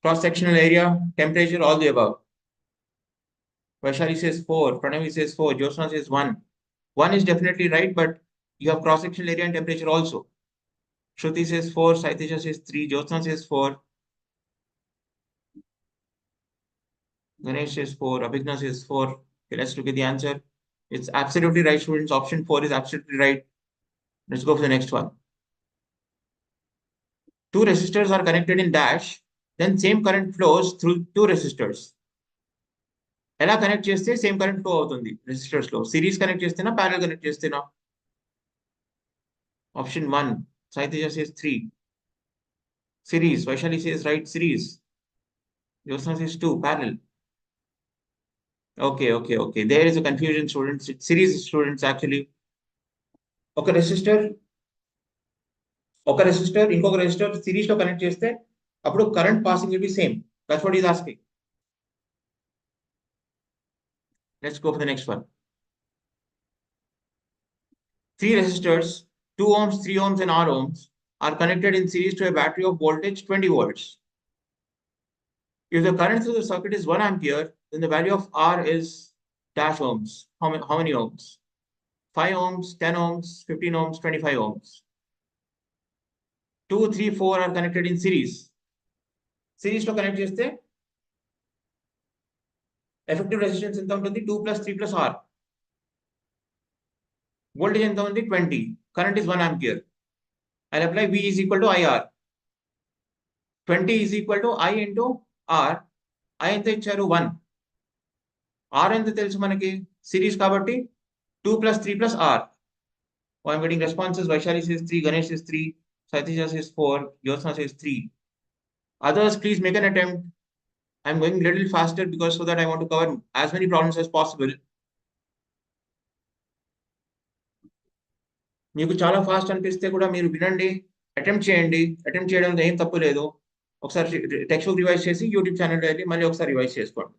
S2: cross-sectional area, temperature, all the above. Vaishali says 4, Pranavi says 4, Josna says 1. 1 is definitely right, but you have cross-sectional area and temperature also. Shruti says 4, Saitija says 3, Josna says 4. Ganesh says 4, Abhigna says 4. Okay, let's look at the answer. It's absolutely right, students. Option 4 is absolutely right. Let's go for the next one. 2 resistors are connected in dash, then same current flows through 2 resistors. ఎలా connect చేస్తే same current flow అవుతుంది resistors లో? Series connect చేస్తేనా, parallel connect చేస్తేనా? Option 1, Saitija says 3. Series, Vaishali says right, series. Josna says 2, parallel. Okay. There is a confusion, students. It's series, students, actually. ఒక resistor ఇంకొక resistor series లో connect చేస్తే అప్పుడు current passing will be same. That's what is asking. Let's go for the next one. 3 resistors, 2 ohms, 3 ohms, and R ohms are connected in series to a battery of voltage 20 volts. If the current through the circuit is 1 ampere, then the value of R is dash ohms. How many ohms? 5 ohms, 10 ohms, 15 ohms, 25 ohms. 2, 3, 4 are connected in series. Series లో connect చేస్తే effective resistance ఎంత ఉంటుంది? 2 + 3 + R. Voltage ఎంత ఉంది? 20. Current is 1 ampere. I'll apply V is equal to IR. 20 is equal to I into R. I ఎంత ఇచ్చారు 1. R ఎంత తెలుసు మనకి సిరీస్ కాబట్టి 2 plus 3 plus R. Oh, I'm getting responses. Vaishali says 3, Ganesh says 3, Saitija says 4, Yosna says 3. Others, please make an attempt. I'm going a little faster because so that I want to cover as many problems as possible. మీకు చాలా fast అనిపిస్తే కూడా మీరు వినండి, attempt చేయండి. Attempt చేయడంలో ఏం తప్పు లేదు. ఒకసారి టెక్స్ట్ బుక్ రివైజ్ చేసి యూట్యూబ్ ఛానల్లో వెళ్ళి మళ్ళీ ఒకసారి రివైజ్ చేసుకోండి.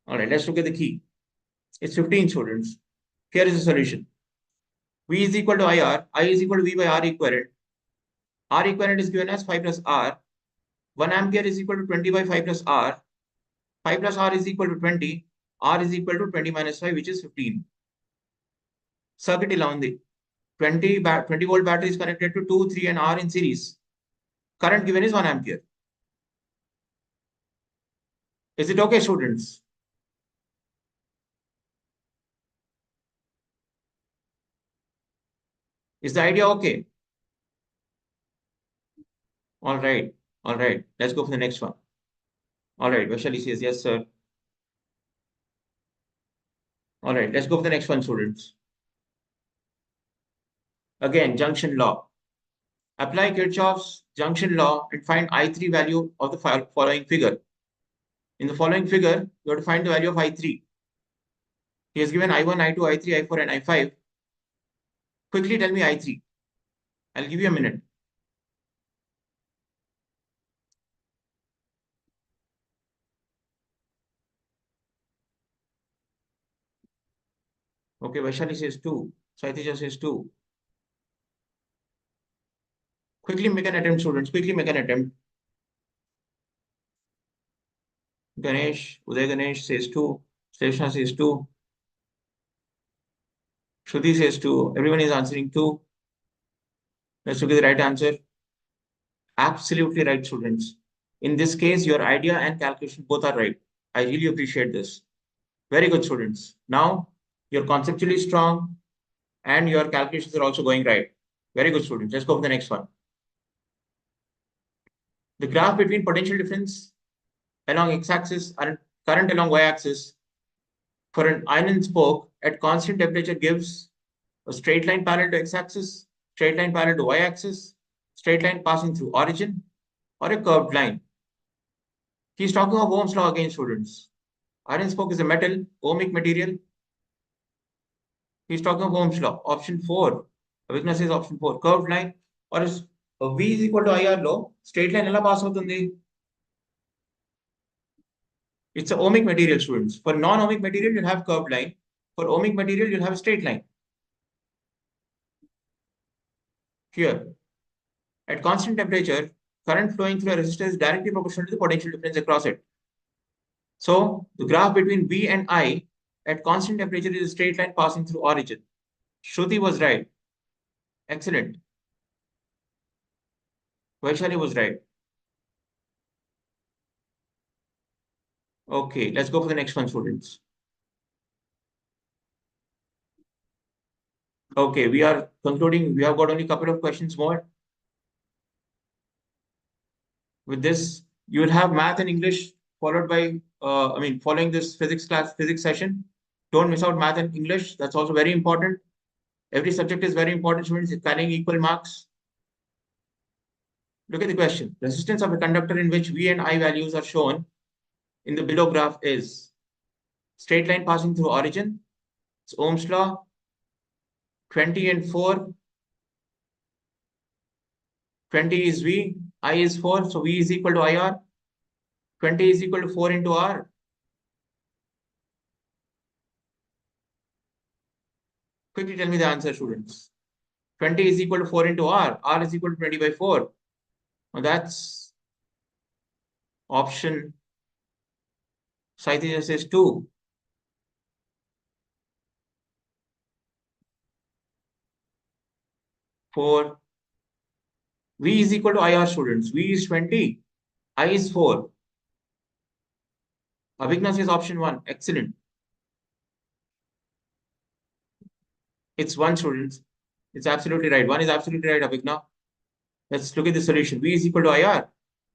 S2: Alright, let's look at the key. It's 15 students. Here is the solution. V is equal to IR. I is equal to V by R equivalent. R equivalent is given as 5 plus R. 1 ampere is equal to 20 by 5 plus R. 5 plus R is equal to 20. R is equal to 20 minus 5, which is 15. Circuit ఇలా ఉంది. 20 volt battery is connected to 2, 3 and R in series. Current given is 1 ampere. Is it okay, students? Is the idea okay? All right. All right. Let's go for the next one. All right. Vaishali says yes, sir. All right. Let's go for the next one, students. Again, junction law. Apply Kirchhoff's junction law and find I3 value of the following figure. In the following figure, you have to find the value of I3. He has given I1, I2, I3, I4, and I5. Quickly tell me I3. I'll give you a minute. Okay, Vaishali says 2. Saitija says 2. Quickly make an attempt, students. Quickly make an attempt. Ganesh, Uday Ganesh says 2. Sreshna says 2. Shruti says 2. Everyone is answering 2. Let's look at the right answer. Absolutely right, students. In this case, your idea and calculation both are right. I really appreciate this. Very good, students. Now, you're conceptually strong and your calculations are also going right. Very good, students. Let's go for the next one. The graph between potential difference along x-axis and current along y-axis for an iron spoke at constant temperature gives a straight line parallel to x-axis, straight line parallel to y-axis, straight line passing through origin, or a curved line. He's talking of Ohm's law again, students. Iron spoke is a metal, ohmic material. He's talking of Ohm's law. Option 4. Avigna says option 4. Curved line, or is V is equal to IR law. Straight line ela pass avutundi. It's a ohmic material, students. For non-ohmic material, you'll have curved line. For ohmic material, you'll have a straight line. Here, at constant temperature, current flowing through a resistor is directly proportional to the potential difference across it. So, the graph between V and I at constant temperature is a straight line passing through origin. Shruti was right. Excellent. Vaishali was right. Okay, let's go for the next one, students. Okay, we are concluding. We have got only a couple of questions more. With this, you will have math and English followed by, following this physics session. Don't miss out math and English. That's also very important. Every subject is very important, students. It's carrying equal marks. Look at the question. Resistance of a conductor in which V and I values are shown in the below graph is straight line passing through origin. It's Ohm's law. 20 and 4. 20 is V, I is 4, so V is equal to IR. 20 is equal to 4 into R. Quickly tell me the answer, students. 20 is equal to 4 into R. R is equal to 20 by 4. Now that's option. Saitija says 2. For V is equal to IR, students. V is 20. I is 4. Avigna says option 1. Excellent. It's 1, students. It's absolutely right. 1 is absolutely right, Abhigna. Let's look at the solution. V is equal to IR.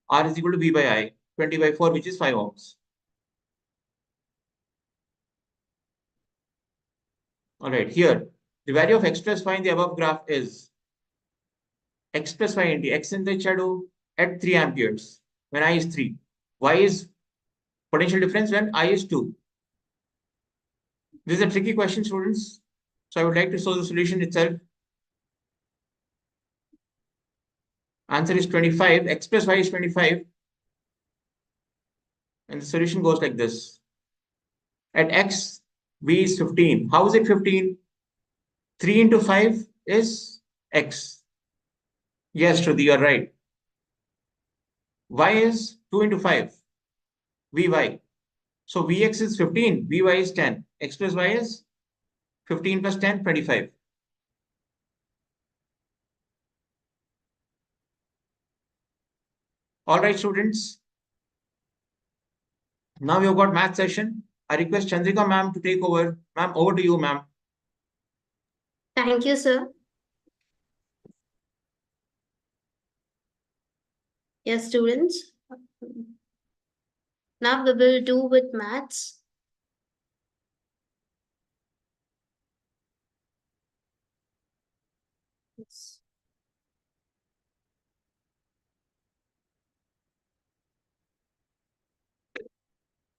S2: R is equal to V by I. 20 by 4, which is 5 ohms. All right, here, the value of x plus y in the above graph is x plus y into x in the shadow at 3 amperes when I is 3. Y is potential difference when I is 2. This is a tricky question, students. So I would like to show the solution itself. Answer is 25. X plus y is 25. And the solution goes like this. At x, v is 15. How is it 15? 3 into 5 is x. Yes, Shruti, you are right. Y is 2 into 5. Vy. So Vx is 15. Vy is 10. X plus y is 15 plus 10, 25. All right, students. Now we've got math session. I request Chandrika ma'am to take over. Ma'am, over to you, ma'am.
S1: Thank you, sir. Yes, students. Now we will do with maths. Yes.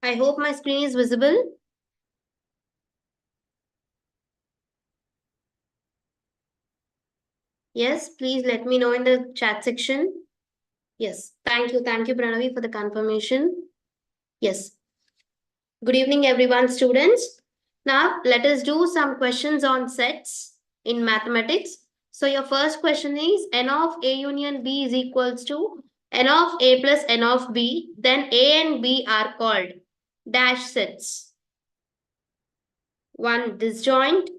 S1: I hope my screen is visible. Yes, please let me know in the chat section. Yes, thank you, Pranavi, for the confirmation. Yes. Good evening, everyone, students. Now, let us do some questions on sets in mathematics. So, your first question is n of A union B is equals to n of A plus n of B. Then A and B are called dash sets. 1 disjoint,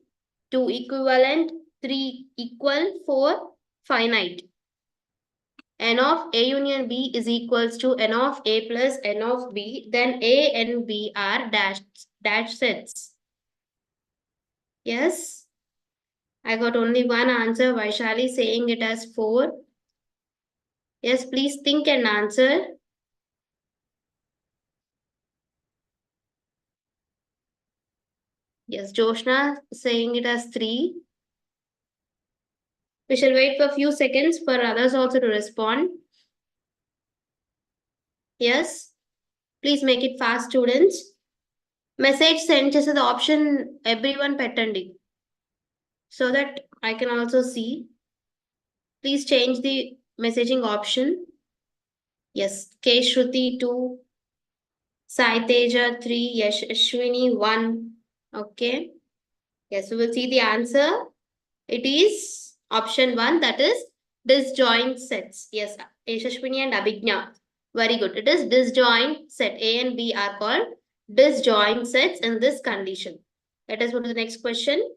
S1: 2 equivalent, 3 equal, 4 finite. N of A union B is equals to N of A plus N of B. Then A and B are dash sets. Yes. I got only one answer. Vaishali saying it as 4. Yes, please think and answer. Yes, Joshna saying it as 3. We shall wait for a few seconds for others also to respond. Yes, please make it fast, students. Message sent to the option everyone petandi so that I can also see. Please change the messaging option. Yes, K Shruti 2, Sai Teja 3, Yash Ashwini 1. Okay. Yes, we will see the answer. It is option 1, that is disjoint sets. Yes, Yashashwini and Abhignya. Very good. It is disjoint set. A and B are called disjoint sets in this condition. Let us go to the next question.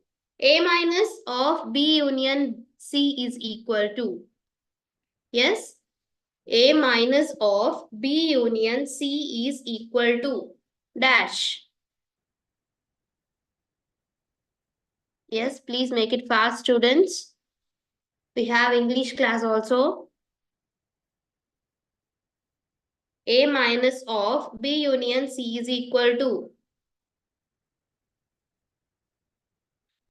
S1: A minus of B union C is equal to. Yes, A minus of B union C is equal to dash. Yes, please make it fast, students. We have English class also. A minus of B union C is equal to.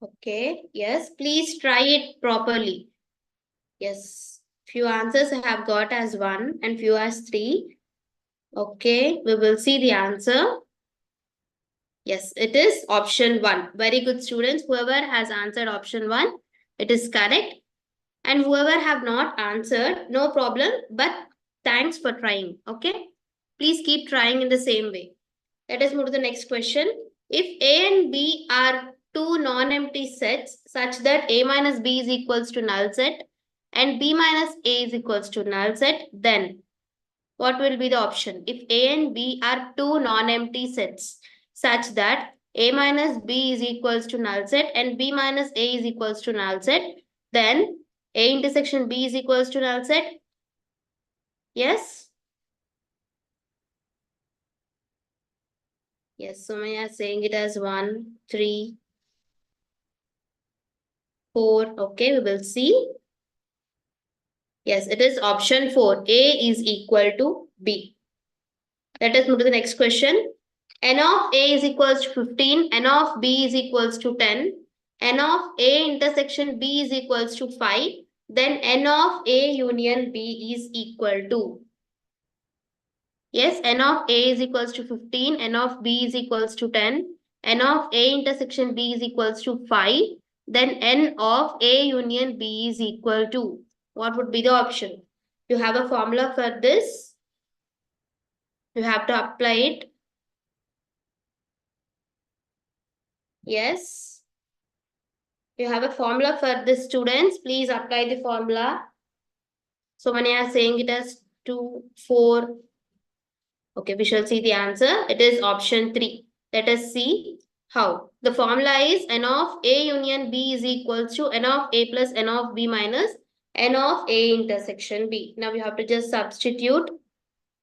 S1: Okay, yes, please try it properly. Yes, few answers I have got as 1 and few as 3. Okay, we will see the answer. Yes, it is option 1. Very good, students. Whoever has answered option 1, it is correct. And whoever have not answered, no problem, but thanks for trying. Okay, please keep trying in the same way. Let us move to the next question. If A and B are two non-empty sets such that A minus B is equals to null set and B minus A is equals to null set, then what will be the option? If A and B are two non-empty sets such that A minus B is equals to null set and B minus A is equals to null set, then A intersection B is equals to null set. Yes? Yes, Sumaya saying it as 1, 3. 4. Okay, we will see. Yes, it is option 4. A is equal to B. Let us move to the next question. N of A is equals to 15. N of B is equals to 10. N of A intersection B is equals to 5. Then N of A union B is equal to. Yes, N of A is equals to 15. N of B is equals to 10. N of A intersection B is equals to 5. Then N of A union B is equal to. What would be the option? You have a formula for this. You have to apply it. Yes. You have a formula for this, students. Please apply the formula. So many are saying it as 2, 4. Okay, we shall see the answer. It is option 3. Let us see how. The formula is N of A union B is equals to N of A plus N of B minus N of A intersection B. Now you have to just substitute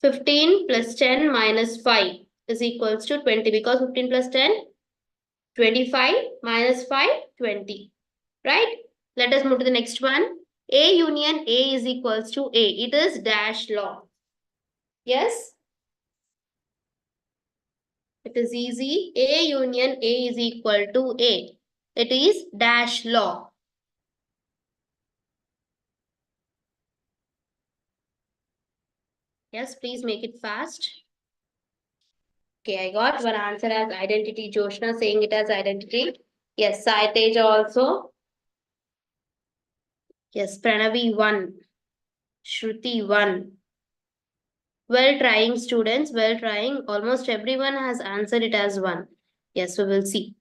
S1: 15 plus 10 minus 5 is equals to 20 because 15 plus 10, 25 minus 5, 20. Right? Let us move to the next one. A union A is equals to A. It is dash law. Yes? It is easy. A union A is equal to A. It is dash law. Yes, please make it fast. Okay, I got one answer as identity. Joshna saying it as identity. Yes, Saiteja also. Yes, Pranavi 1. Shruti 1. Well trying, students. Well trying. Almost everyone has answered it as 1. Yes, we will see.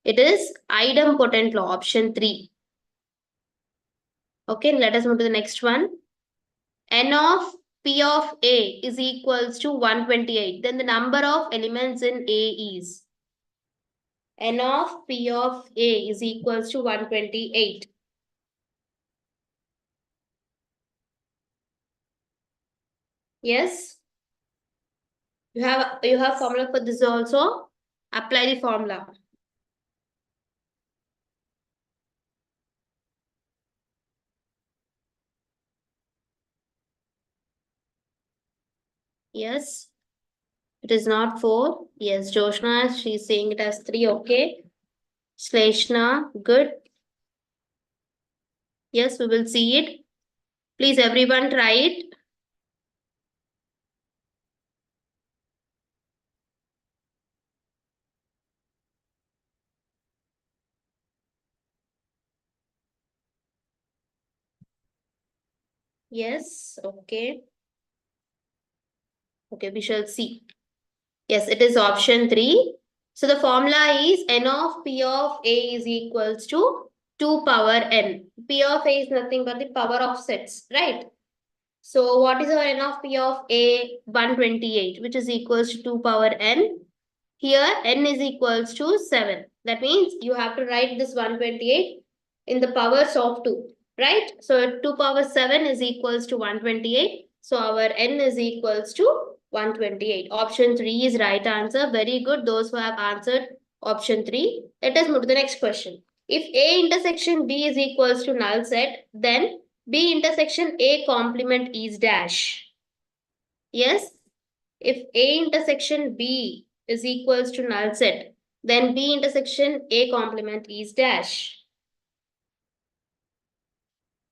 S1: It is idempotent law, option 3. Okay, let us move to the next one. N of P of A is equals to 128. Then the number of elements in A is. N of P of A is equals to 128. Yes? You have formula for this also. Apply the formula. Yes. It is not 4. Yes, Joshna, she's saying it as 3. Okay. Shleshna, good. Yes, we will see it. Please, everyone, try it. Yes, okay. Okay, we shall see. Yes, it is option 3. So the formula is N of P of A is equals to 2 power N. P of A is nothing but the power of sets, right? So what is our N of P of A? 128, which is equals to 2 power N. Here N is equals to 7. That means you have to write this 128 in the powers of 2, right? So 2 power 7 is equals to 128. So our N is equals to 128. Option 3 is right answer. Very good. Those who have answered option 3. Let us move to the next question. If A intersection B is equals to null set, then B intersection A complement is dash. Yes? If A intersection B is equals to null set, then B intersection A complement is dash.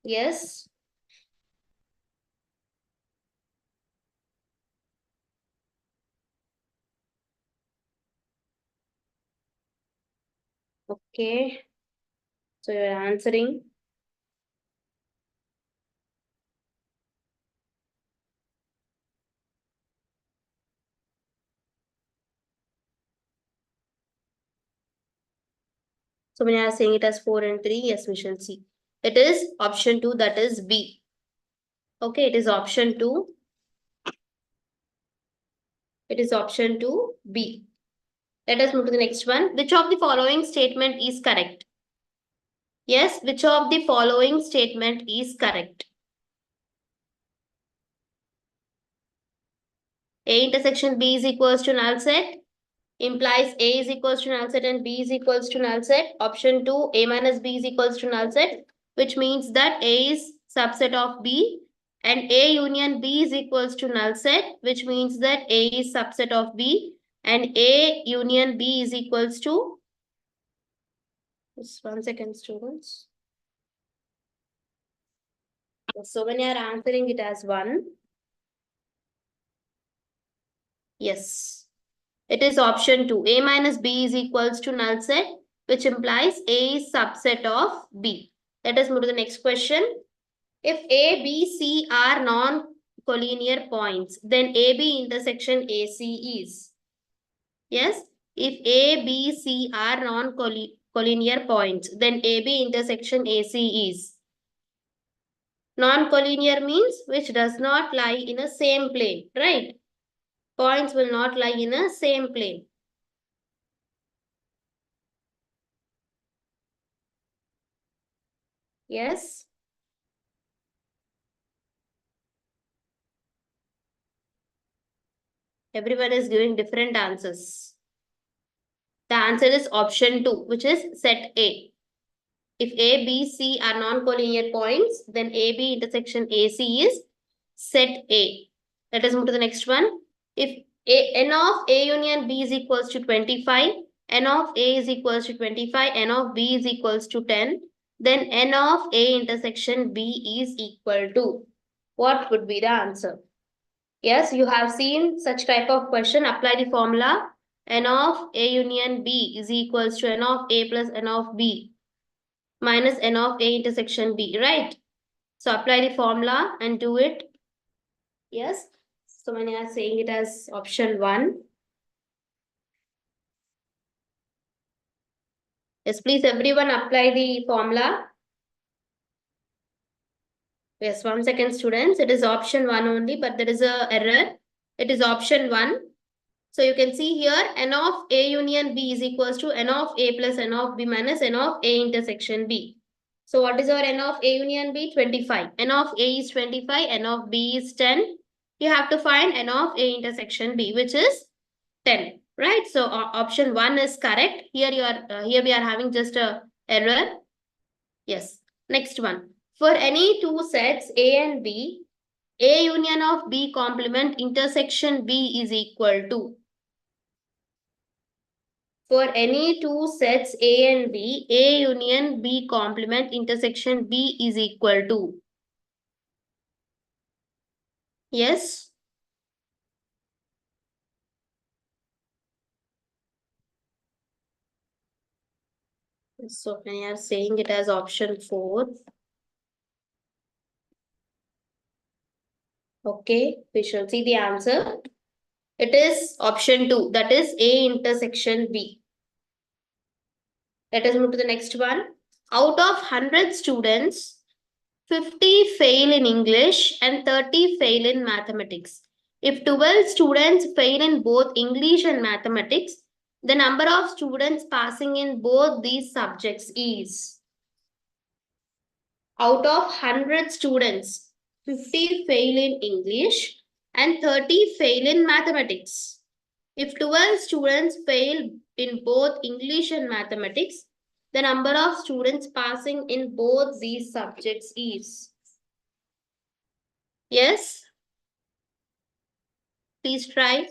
S1: Yes? Okay. So you're answering. So when you are saying it as 4 and 3, yes, we shall see. It is option 2, that is B. Okay, it is option 2. It is option 2, B. Let us move to the next one. Which of the following statement is correct? Yes, which of the following statement is correct? A intersection B is equals to null set. implies A is equals to null set and B is equals to null set. Option 2, A minus B is equals to null set, which means that A is subset of B, and A union B is equals to null set, which means that A is subset of B, and A union B is equals to, just 1 second, students. So when you are answering it as 1, yes, it is option 2. A minus B is equals to null set, which implies A is subset of B. Let us move to the next question. If A, B, C are non-collinear points, then AB intersection AC is. Yes, if A, B, C are non-collinear points, then AB intersection AC is. Non-collinear means which does not lie in a same plane, right? Points will not lie in a same plane. Yes. Everyone is giving different answers. The answer is option 2, which is set A. If A, B, C are non-collinear points, then AB intersection AC is set A. Let us move to the next one. If N of A union B is equals to 25, N of A is equals to 25, N of B is equals to 10, then N of A intersection B is equal to. What would be the answer? Yes, you have seen such type of question. Apply the formula. N of A union B is equals to N of A plus N of B minus N of A intersection B, right? So apply the formula and do it. Yes. So many are saying it as option 1. Yes, please everyone apply the formula. Yes, 1 second, students. It is option 1 only, but there is a error. It is option 1. So you can see here N of A union B is equals to N of A plus N of B minus N of A intersection B. So what is our N of A union B? 25. N of A is 25, N of B is 10. You have to find N of A intersection B, which is 10, right? So option 1 is correct. Here here we are having just a error. Yes. Next one. For any two sets A and B, A union of B complement intersection B is equal to. For any two sets A and B, A union B complement intersection B is equal to. Yes. So we are saying it as option 4. Okay, we shall see the answer. It is option 2, that is A intersection B. Let us move to the next one. Out of 100 students, 50 fail in English and 30 fail in mathematics. If 12 students fail in both English and mathematics, the number of students passing in both these subjects is. Out of 100 students, 50 fail in English and 30 fail in mathematics. If 12 students fail in both English and mathematics, the number of students passing in both these subjects is. Yes? Please try.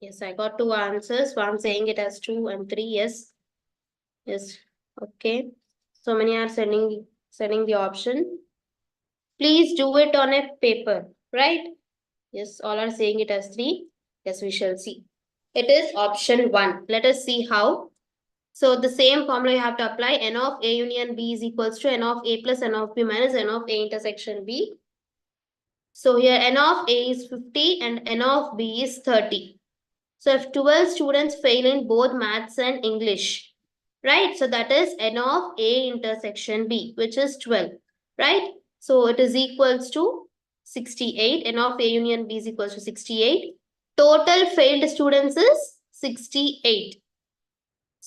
S1: Yes, I got 2 answers. One saying it as 2 and 3. Yes. Yes. Okay. So many are sending the option. Please do it on a paper, right? Yes, all are saying it as 3. Yes, we shall see. It is option 1. Let us see how. So the same formula you have to apply. N of A union B is equals to N of A plus N of B minus N of A intersection B. So here N of A is 50 and N of B is 30. So if 12 students fail in both maths and English, right? So that is N of A intersection B, which is 12, right? So it is equals to 68. N of A union B is equals to 68. Total failed students is 68.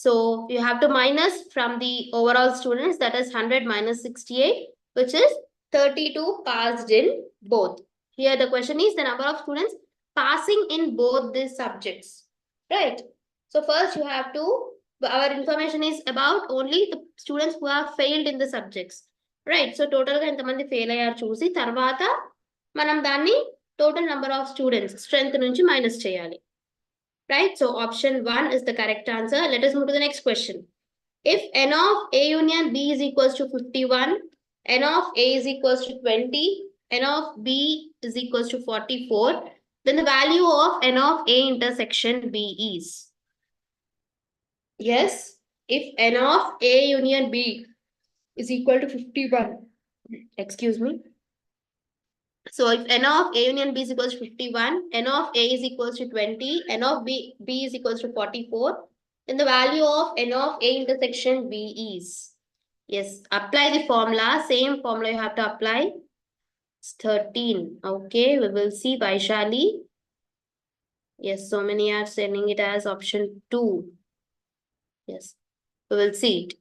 S1: So you have to minus from the overall students, that is 100 minus 68, which is 32 passed in both. Here the question is the number of students passing in both these subjects, right? So first you have to, our information is about only the students who have failed in the subjects, right? So total ga entamandi fail ayyar చూసి తర్వాత మనం దాన్ని total number of students strength నుంచి minus చేయాలి. Right? So option 1 is the correct answer. Let us move to the next question. If n of A union B is equals to 51, n of A is equals to 20, n of B is equals to 44, then the value of n of A intersection B is. Yes, if n of A union B is equal to 51, excuse me. So if n of A union B is equals to 51, n of A is equals to 20, n of B is equals to 44, then the value of n of A intersection B is. Yes, apply the formula. Same formula you have to apply. It's 13. Okay, we will see Vaishali. Yes, so many are sending it as option 2. Yes, we will see it.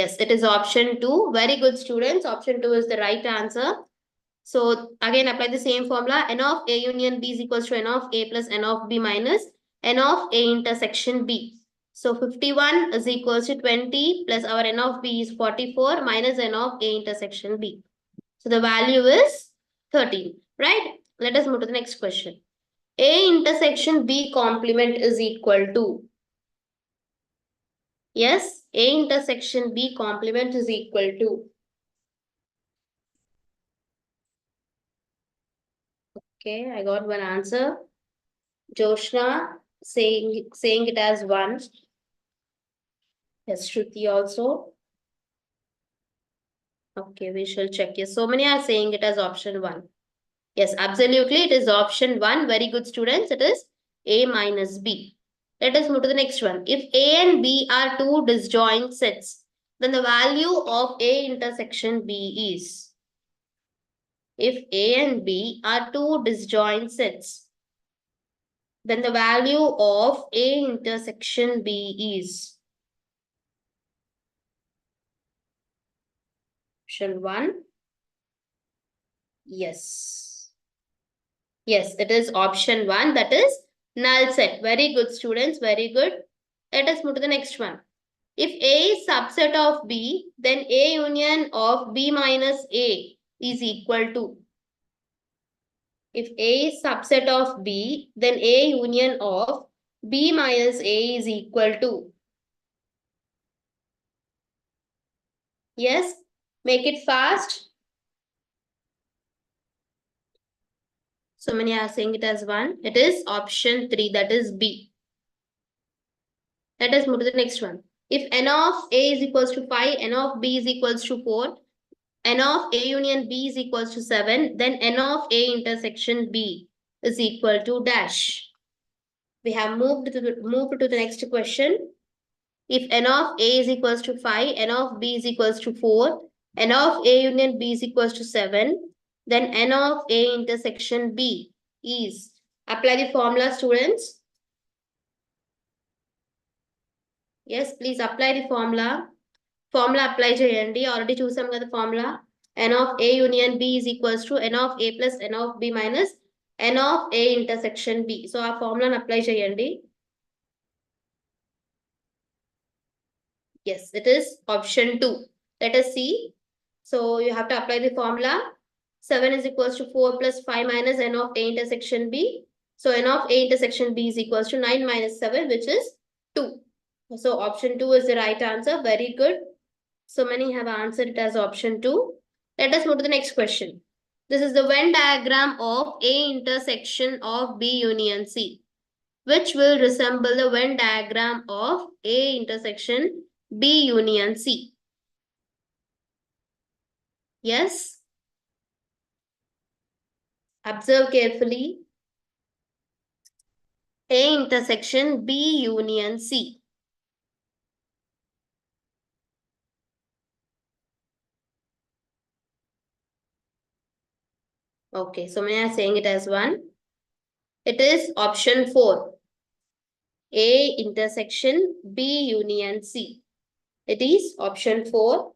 S1: Yes, it is option 2. Very good, students. Option 2 is the right answer. So again, apply the same formula. N of A union B is equals to n of A plus n of B minus n of A intersection B. So 51 is equals to 20 plus our n of B is 44 minus n of A intersection B. So the value is 13, right? Let us move to the next question. A intersection B complement is equal to. Yes, A intersection B complement is equal to. Okay, I got one answer. Joshna saying it as 1. Yes, Shruti also. Okay, we shall check. Yes, so many are saying it as option 1. Yes, absolutely. It is option 1. Very good, students. It is A minus B. Let us move to the next one. If A and B are two disjoint sets, then the value of A intersection B is. If A and B are two disjoint sets, then the value of A intersection B is. Option 1. Yes. Yes, it is option 1. That is null set. Very good, students. Very good. Let us move to the next one. If A is subset of B, then A union of B minus A is equal to. If A is subset of B, then A union of B minus A is equal to. Yes, make it fast. So many are saying it as 1. It is option 3, that is B. Let us move to the next one. If n of A is equals to 5, n of B is equals to 4, n of A union B is equals to 7, then n of A intersection B is equal to dash. We have moved to the next question. If n of A is equals to 5, n of B is equals to 4, n of A union B is equals to 7, then n of A intersection B is. Apply the formula, students. Yes, please apply the formula. Formula apply cheyandi. Already chusam kada formula. N of A union B is equals to n of A plus n of B minus n of A intersection B. So our formula apply cheyandi. Yes, it is option 2. Let us see. So you have to apply the formula. 7 is equals to 4 plus 5 minus n of A intersection B. So n of A intersection B is equals to 9 minus 7, which is 2. So option 2 is the right answer. Very good. So many have answered it as option 2. Let us move to the next question. This is the Venn diagram of A intersection of B union C, which will resemble the Venn diagram of A intersection B union C. Yes? Observe carefully. A intersection B union C. Okay, so many are saying it as 1. It is option 4. A intersection B union C. It is option 4.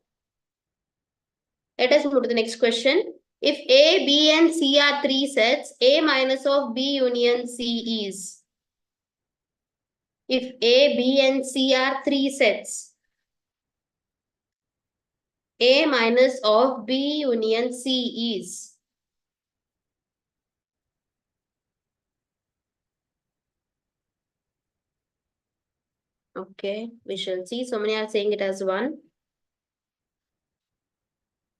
S1: Let us move to the next question. If A, B and C are 3 sets, A minus of B union C is. If A, B and C are 3 sets, A minus of B union C is. Okay, we shall see. So many are saying it as 1.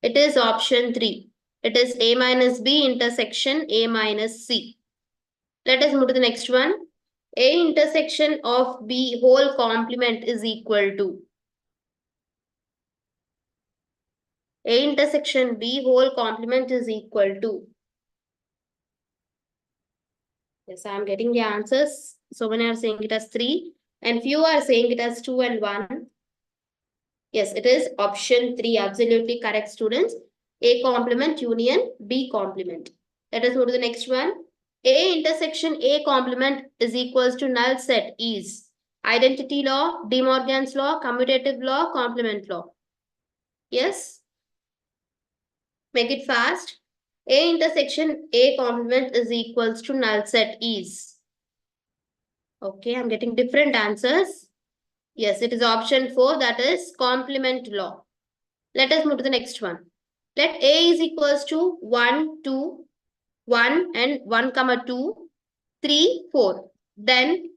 S1: It is option 3. It is A minus B intersection A minus C. Let us move to the next one. A intersection of B whole complement is equal to. A intersection B whole complement is equal to. Yes, I am getting the answers. So many are saying it as 3 and few are saying it as 2 and 1. Yes, it is option 3. Absolutely correct, students. A complement union B complement. Let us go to the next one. A intersection A complement is equals to null set is identity law, De Morgan's law, commutative law, complement law. Yes. Make it fast. A intersection A complement is equals to null set is. Okay, I'm getting different answers. Yes, it is option 4, that is complement law. Let us move to the next one. Let A is equals to 1, 2, 1 and 1, 2, 3, 4. Then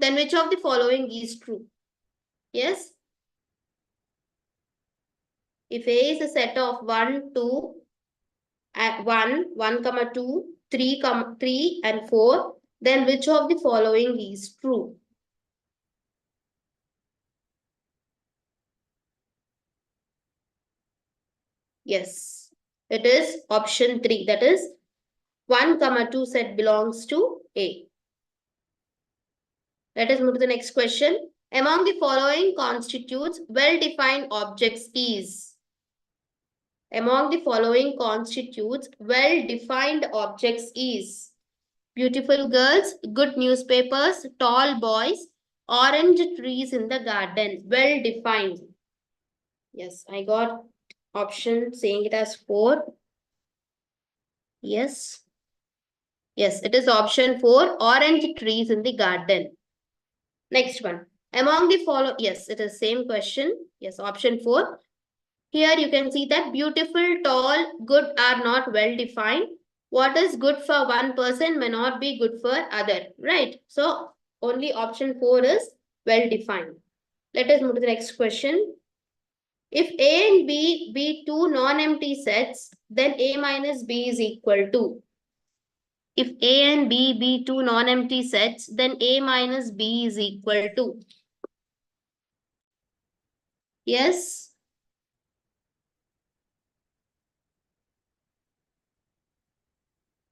S1: which of the following is true? Yes. If A is a set of 1, 2, and 1, 1, 2, 3, 3 and 4, then which of the following is true? Yes, it is option 3. That is 1, 2 set belongs to A. Let us move to the next question. Among the following constitutes well-defined objects is. Among the following constitutes well-defined objects is. Beautiful girls, good newspapers, tall boys, orange trees in the garden. Well-defined. Yes, I got option saying it as 4. Yes. Yes, it is option 4, orange trees in the garden. Next one. Among the following, yes, it is same question. Yes, option 4. Here you can see that beautiful, tall, good are not well defined. What is good for one person may not be good for other, right? So only option 4 is well defined. Let us move to the next question. If A and B be two non-empty sets, then A minus B is equal to. If A and B be two non-empty sets, then A minus B is equal to. Yes.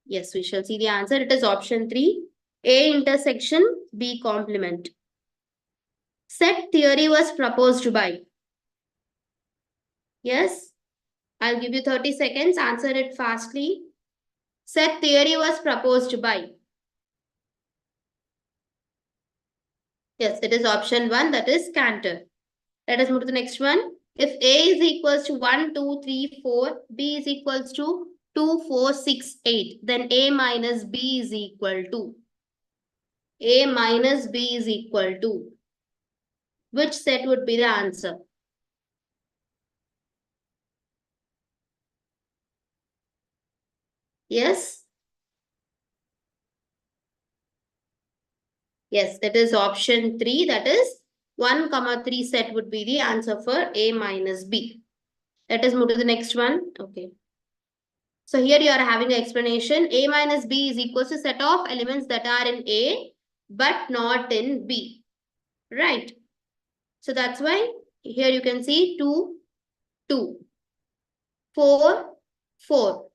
S1: Yes, we shall see the answer. It is option 3. A intersection B complement. Set theory was proposed by. Yes. I'll give you 30 seconds. Answer it fastly. Set theory was proposed by. Yes, it is option 1. That is Cantor. Let us move to the next one. If A is equals to 1, 2, 3, 4, B is equals to 2, 4, 6, 8, then A minus B is equal to. A minus B is equal to. Which set would be the answer? Yes? Yes, it is option 3. That is 1, 3 set would be the answer for A minus B. Let us move to the next one. Okay. So here you are having an explanation. A minus B is equals to set of elements that are in A but not in B. Right. So that's why here you can see 2, 2, 4, 4.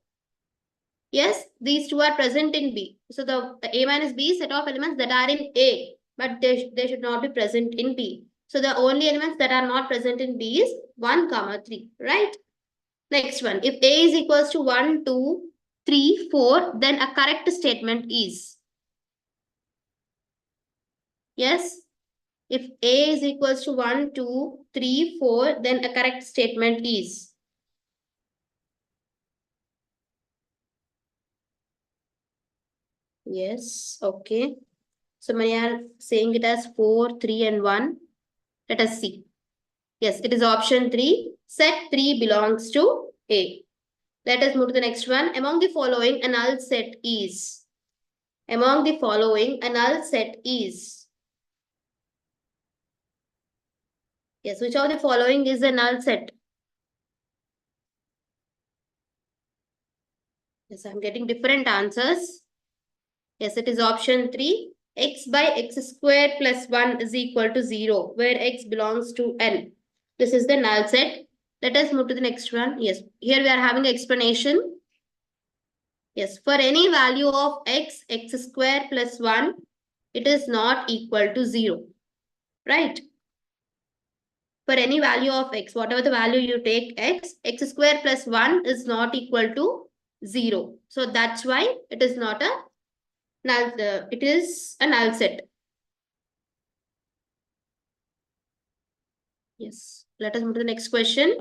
S1: Yes, these two are present in B. So the A minus B set of elements that are in A, but they should not be present in B. So the only elements that are not present in B is 1, 3, right? Next one, if A is equals to 1, 2, 3, 4, then a correct statement is. Yes. If A is equals to 1, 2, 3, 4, then a correct statement is. Yes, okay. So many are saying it as 4, 3 and 1. Let us see. Yes, it is option 3. Set 3 belongs to A. Let us move to the next one. Among the following, a null set is. Among the following, a null set is. Yes, which of the following is a null set? Yes, I'm getting different answers. Yes, it is option 3. X by x square plus 1 is equal to 0, where x belongs to n. This is the null set. Let us move to the next one. Yes, here we are having explanation. Yes, for any value of x, x square plus 1, it is not equal to 0. Right? For any value of x, whatever the value you take x, x square plus 1 is not equal to 0. So that's why it is not a null, it is a null set. Yes. Let us move to the next question.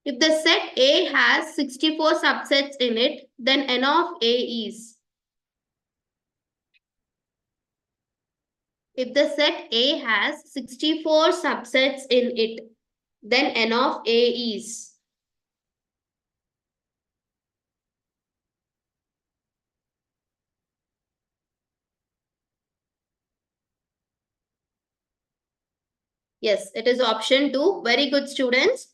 S1: If the set A has 64 subsets in it, then n of A is. If the set A has 64 subsets in it, then n of A is. Yes, it is option 2. Very good, students.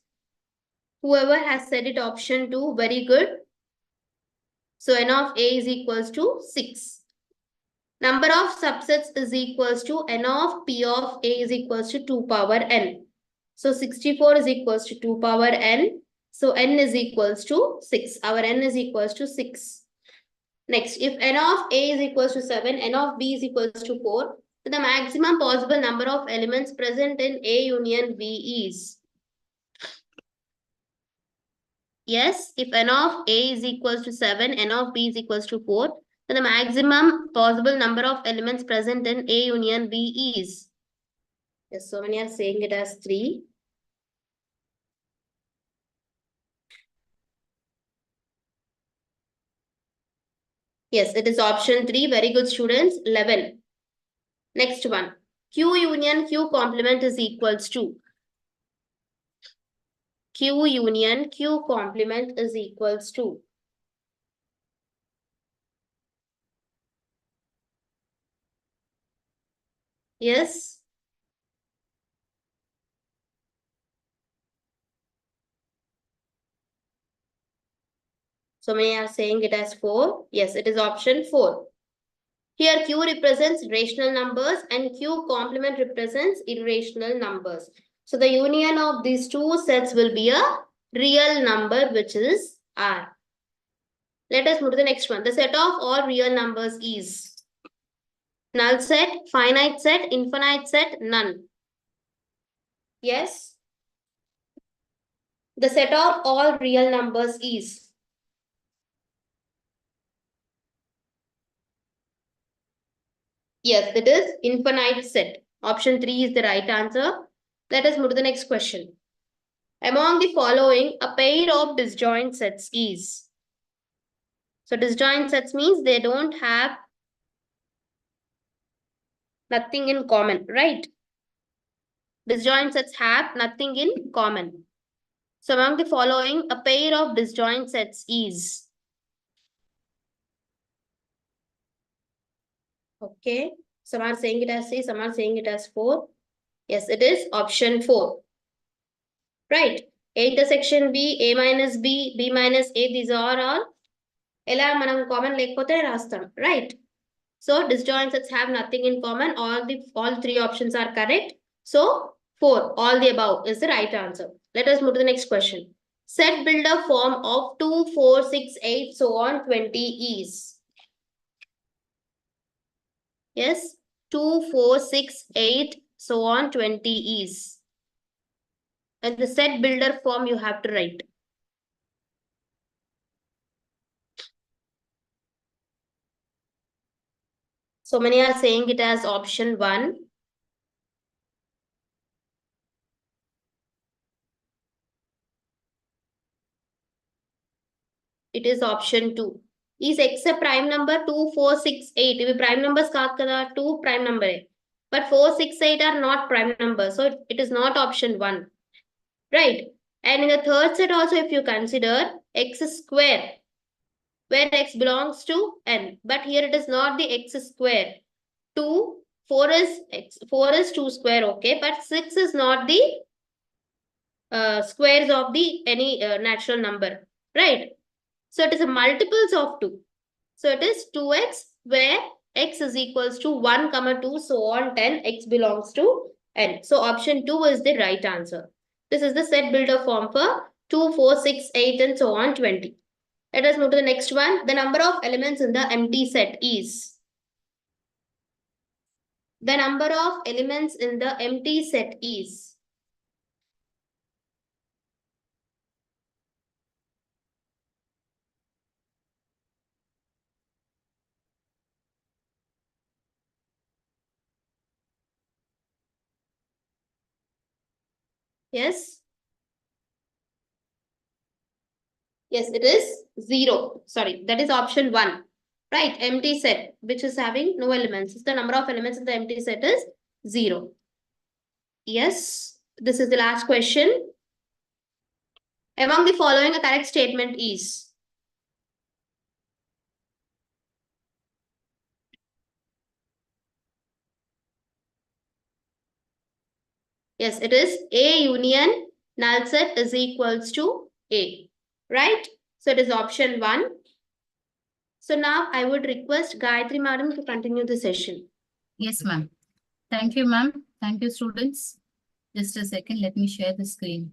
S1: Whoever has said it option 2, very good. So n of A is equals to 6. Number of subsets is equals to n of P of A is equals to 2 power n. So 64 is equals to 2 power n. So n is equals to 6. Our n is equals to 6. Next, if n of A is equals to 7, n of B is equals to 4, so the maximum possible number of elements present in A union B is. Yes, if n of A is equals to 7, n of B is equals to 4, then the maximum possible number of elements present in A union B is. Yes, so many are saying it as 3. Yes, it is option 3. Very good, students. 11. Next one. Q union Q complement is equals to. Q union Q complement is equals to. Yes. So many are saying it as 4. Yes, it is option 4. Here Q represents rational numbers and Q complement represents irrational numbers. So the union of these two sets will be a real number, which is R. Let us move to the next one. The set of all real numbers is null set, finite set, infinite set, none. Yes. The set of all real numbers is. Yes, it is infinite set. Option 3 is the right answer. Let us move to the next question. Among the following, a pair of disjoint sets is. So disjoint sets means they don't have nothing in common, right? Disjoint sets have nothing in common. So among the following, a pair of disjoint sets is. Okay. Some are saying it as 3, some are saying it as 4. Yes, it is option 4. Right. A intersection B, A minus B, B minus A, these are all ఎలా మనం common లేకపోతే రాస్తాం, right? So disjoint sets have nothing in common. All three options are correct. So 4, all the above is the right answer. Let us move to the next question. Set builder form of 2, 4, 6, 8, so on 20 is. Yes, 2, 4, 6, 8, so on 20 is. And the set builder form you have to write. So many are saying it as option 1. It is option 2. Is X a prime number? 2, 4, 6, 8. If prime numbers kada, 2 prime number. But 4, 6, 8 are not prime numbers. So it is not option 1. Right. And in the third set also, if you consider x square, where x belongs to n. But here it is not the x square. 2, 4 is x, 4 is 2 square, okay. But 6 is not the squares of the any natural number. Right. So it is a multiples of 2. So it is 2x where x is equals to 1, 2, so on 10, x belongs to n. So option 2 is the right answer. This is the set builder form for 2, 4, 6, 8 and so on 20. Let us move to the next one. The number of elements in the empty set is. The number of elements in the empty set is. Yes? Yes, it is 0. Sorry, that is option 1. Right, empty set, which is having no elements. The number of elements in the empty set is 0. Yes, this is the last question. Among the following, a correct statement is. Yes, it is A union null set is equals to A. Right? So it is option 1. So now I would request Gayatri Madam to continue the session.
S3: Yes, ma'am. Thank you, ma'am. Thank you, students. Just a second, let me share the screen.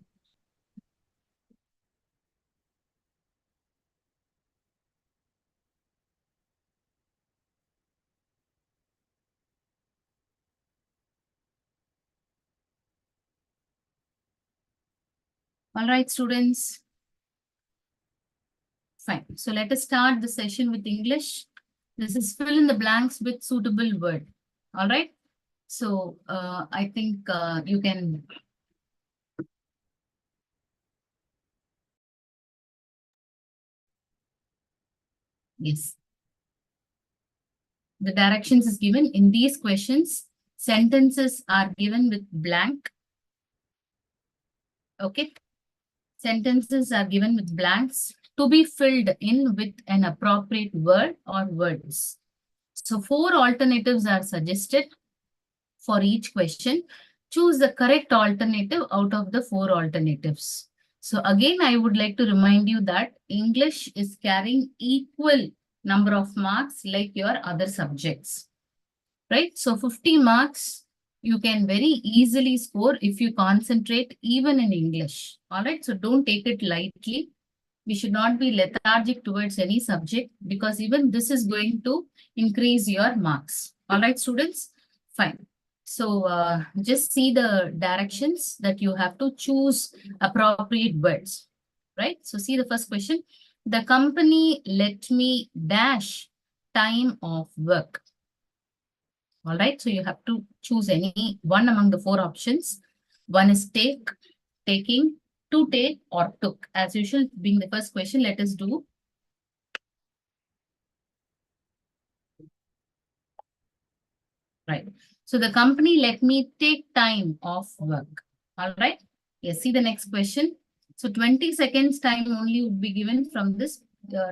S3: All right, students. Fine. So let us start the session with English. This is fill in the blanks with suitable word. All right. So I think you can. Yes. The directions is given in these questions. Sentences are given with blank. Okay. Sentences are given with blanks to be filled in with an appropriate word or words. So 4 alternatives are suggested for each question. Choose the correct alternative out of the 4 alternatives. So again, I would like to remind you that English is carrying equal number of marks like your other subjects, right? So 50 marks you can very easily score if you concentrate even in English. All right, so don't take it lightly. We should not be lethargic towards any subject because even this is going to increase your marks. All right, students? Fine. So just see the directions that you have to choose appropriate words, right? So see the first question. The company let me dash time of work. All right, so you have to choose any one among the 4 options. One is take, taking, to take, or took. As usual, being the first question, let us do. Right. So the company let me take time off work. All right. Yes, see the next question. So 20 seconds time only would be given from this.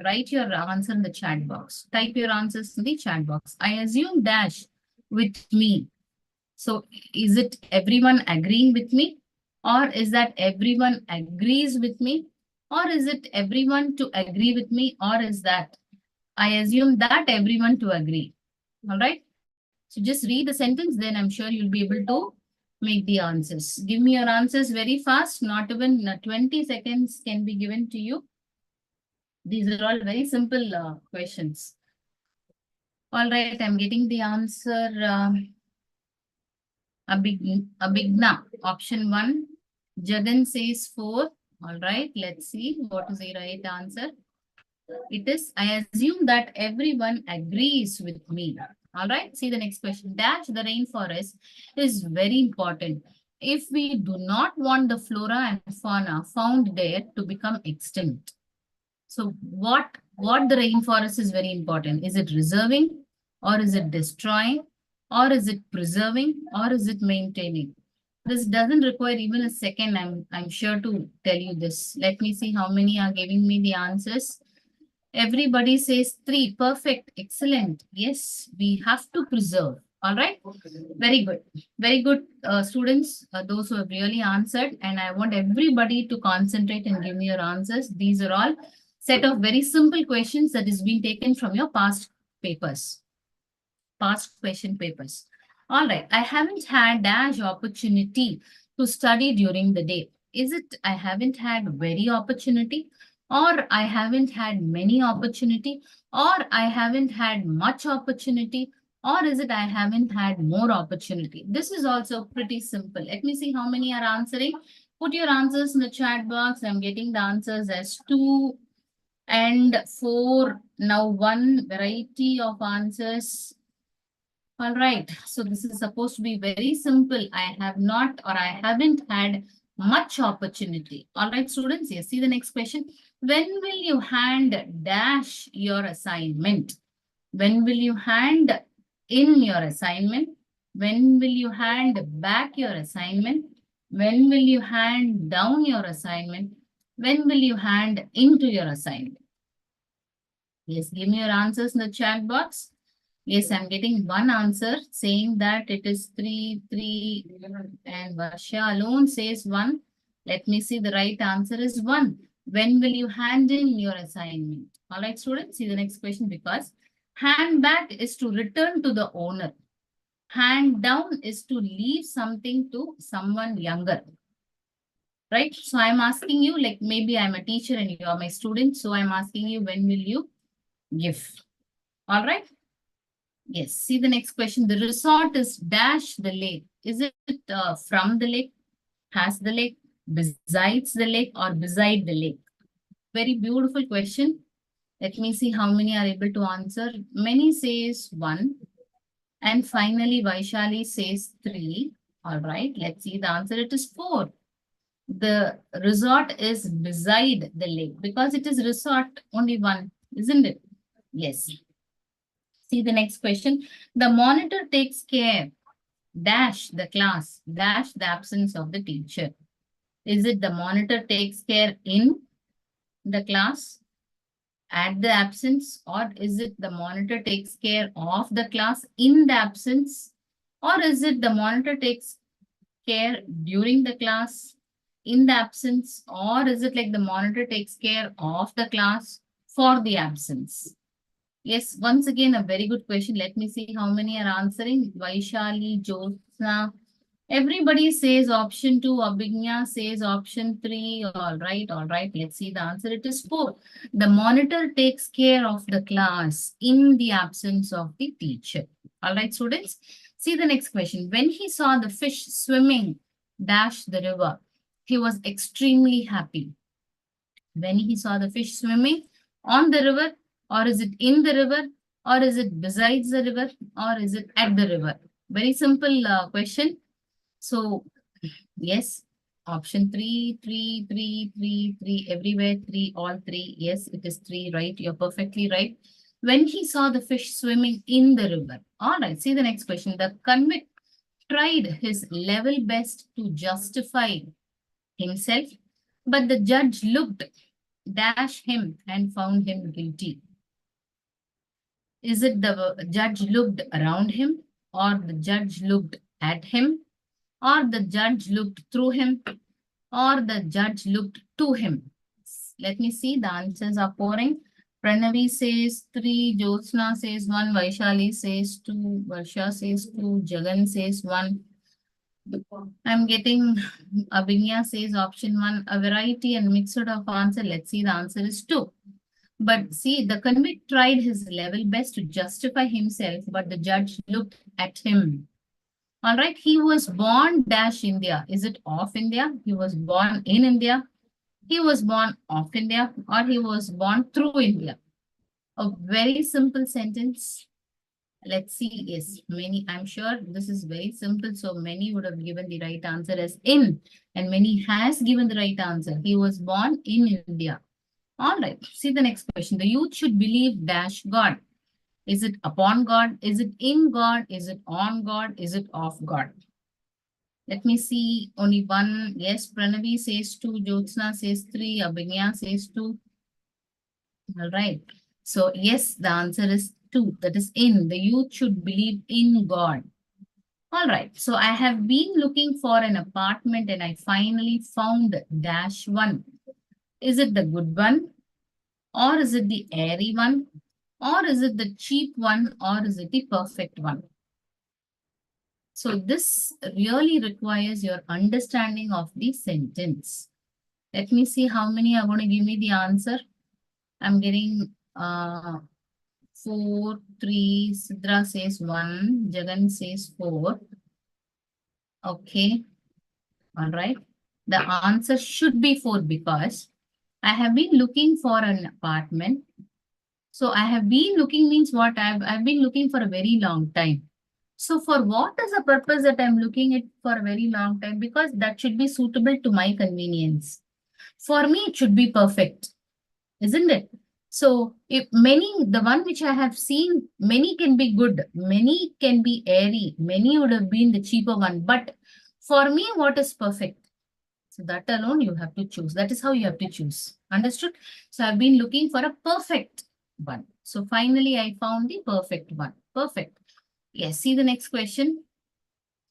S3: Write your answer in the chat box. Type your answers in the chat box. I assume dash with me. So is it everyone agreeing with me? Or is that everyone agrees with me? Or is it everyone to agree with me? Or is that I assume that everyone to agree? All right. So just read the sentence, then I'm sure you'll be able to make the answers. Give me your answers very fast. Not even 20 seconds can be given to you. These are all very simple questions. All right, I'm getting the answer. Abhigna, option 1. Jagan says 4. All right, let's see what is the right answer. It is, I assume that everyone agrees with me. All right. See the next question. Dash the rainforest is very important if we do not want the flora and fauna found there to become extinct. So what the rainforest is very important? Is it reserving, or is it destroying, or is it preserving, or is it maintaining? This doesn't require even a second. I'm sure to tell you this. Let me see how many are giving me the answers. Everybody says 3. Perfect. Excellent. Yes, we have to preserve. All right. Very good. Very good, students, those who have really answered. And I want everybody to concentrate and give me your answers. These are all set of very simple questions that is being taken from your past papers, past question papers. All right. I haven't had dash opportunity to study during the day. Is it I haven't had very opportunity, or I haven't had many opportunity, or I haven't had much opportunity, or is it I haven't had more opportunity? This is also pretty simple. Let me see how many are answering. Put your answers in the chat box. I'm getting the answers as 2 and 4. Now one variety of answers. All right. So this is supposed to be very simple. I have not, or I haven't had much opportunity. All right, students. Yes. See the next question. When will you hand dash your assignment? When will you hand in your assignment? When will you hand back your assignment? When will you hand down your assignment? When will you hand into your assignment? Yes, give me your answers in the chat box. Yes, I'm getting one answer saying that it is 3, 3, and Varsha alone says 1. Let me see, the right answer is 1. When will you hand in your assignment? All right, students, see the next question, because hand back is to return to the owner. Hand down is to leave something to someone younger. Right? So I'm asking you, like maybe I'm a teacher and you are my student. So I'm asking you, when will you give? All right. Yes. See the next question. The resort is dash the lake. Is it from the lake, has the lake, besides the lake, or beside the lake? Very beautiful question. Let me see how many are able to answer. Many says 1. And finally, Vaishali says 3. All right. Let's see the answer. It is 4. The resort is beside the lake because it is resort only 1, isn't it? Yes. See the next question. The monitor takes care, dash the class, dash the absence of the teacher. Is it the monitor takes care in the class, at the absence, or is it the monitor takes care of the class in the absence, or is it the monitor takes care during the class, in the absence, or is it like the monitor takes care of the class for the absence? Yes, once again, a very good question. Let me see how many are answering. Vaishali, Jyotsna. Everybody says option 2. Abhignya says option 3. All right, all right. Let's see the answer. It is 4. The monitor takes care of the class in the absence of the teacher. All right, students. See the next question. When he saw the fish swimming dash the river, he was extremely happy. When he saw the fish swimming on the river, or is it in the river, or is it besides the river, or is it at the river? Very simple question. So, yes, option 3, 3, 3, 3, 3, everywhere 3, all 3. Yes, it is 3, right? You're perfectly right. When he saw the fish swimming in the river. All right, see the next question. The convict tried his level best to justify himself, but the judge looked dash him and found him guilty. Is it the judge looked around him, or the judge looked at him, or the judge looked through him, or the judge looked to him? Let me see. The answers are pouring. Pranavi says 3, Jyotsna says 1, Vaishali says 2, Varsha says 2, Jagan says 1. I'm getting Abhinya says option 1, a variety and mixed of answer. Let's see, the answer is 2. But see, the convict tried his level best to justify himself, but the judge looked at him. All right, he was born dash India. Is it of India? He was born in India. He was born of India, or he was born through India. A very simple sentence. Let's see. Yes, many. I'm sure this is very simple. So many would have given the right answer as in, and many has given the right answer. He was born in India. All right. See the next question. The youth should believe dash God. Is it upon God? Is it in God? Is it on God? Is it of God? Let me see. Only one. Yes, Pranavi says 2. Jyotsna says 3. Abhigya says 2. All right. So yes, the answer is 2. That is in. The youth should believe in God. All right. So I have been looking for an apartment and I finally found dash 1. Is it the good one? Or is it the airy one? Or is it the cheap one? Or is it the perfect one? So this really requires your understanding of the sentence. Let me see how many are going to give me the answer. I'm getting 4, 3, Sidra says 1, Jagan says 4. Okay. All right. The answer should be 4 because I have been looking for an apartment. So I have been looking means what? I've been looking for a very long time. So for what is the purpose that I'm looking at for a very long time? Because that should be suitable to my convenience. For me, it should be perfect, isn't it? So if many, the one which I have seen, many can be good, many can be airy, many would have been the cheaper one. But for me, what is perfect? So that alone you have to choose. That is how you have to choose. Understood? So I've been looking for a perfect one. So finally, I found the perfect one. Perfect. Yes, see the next question.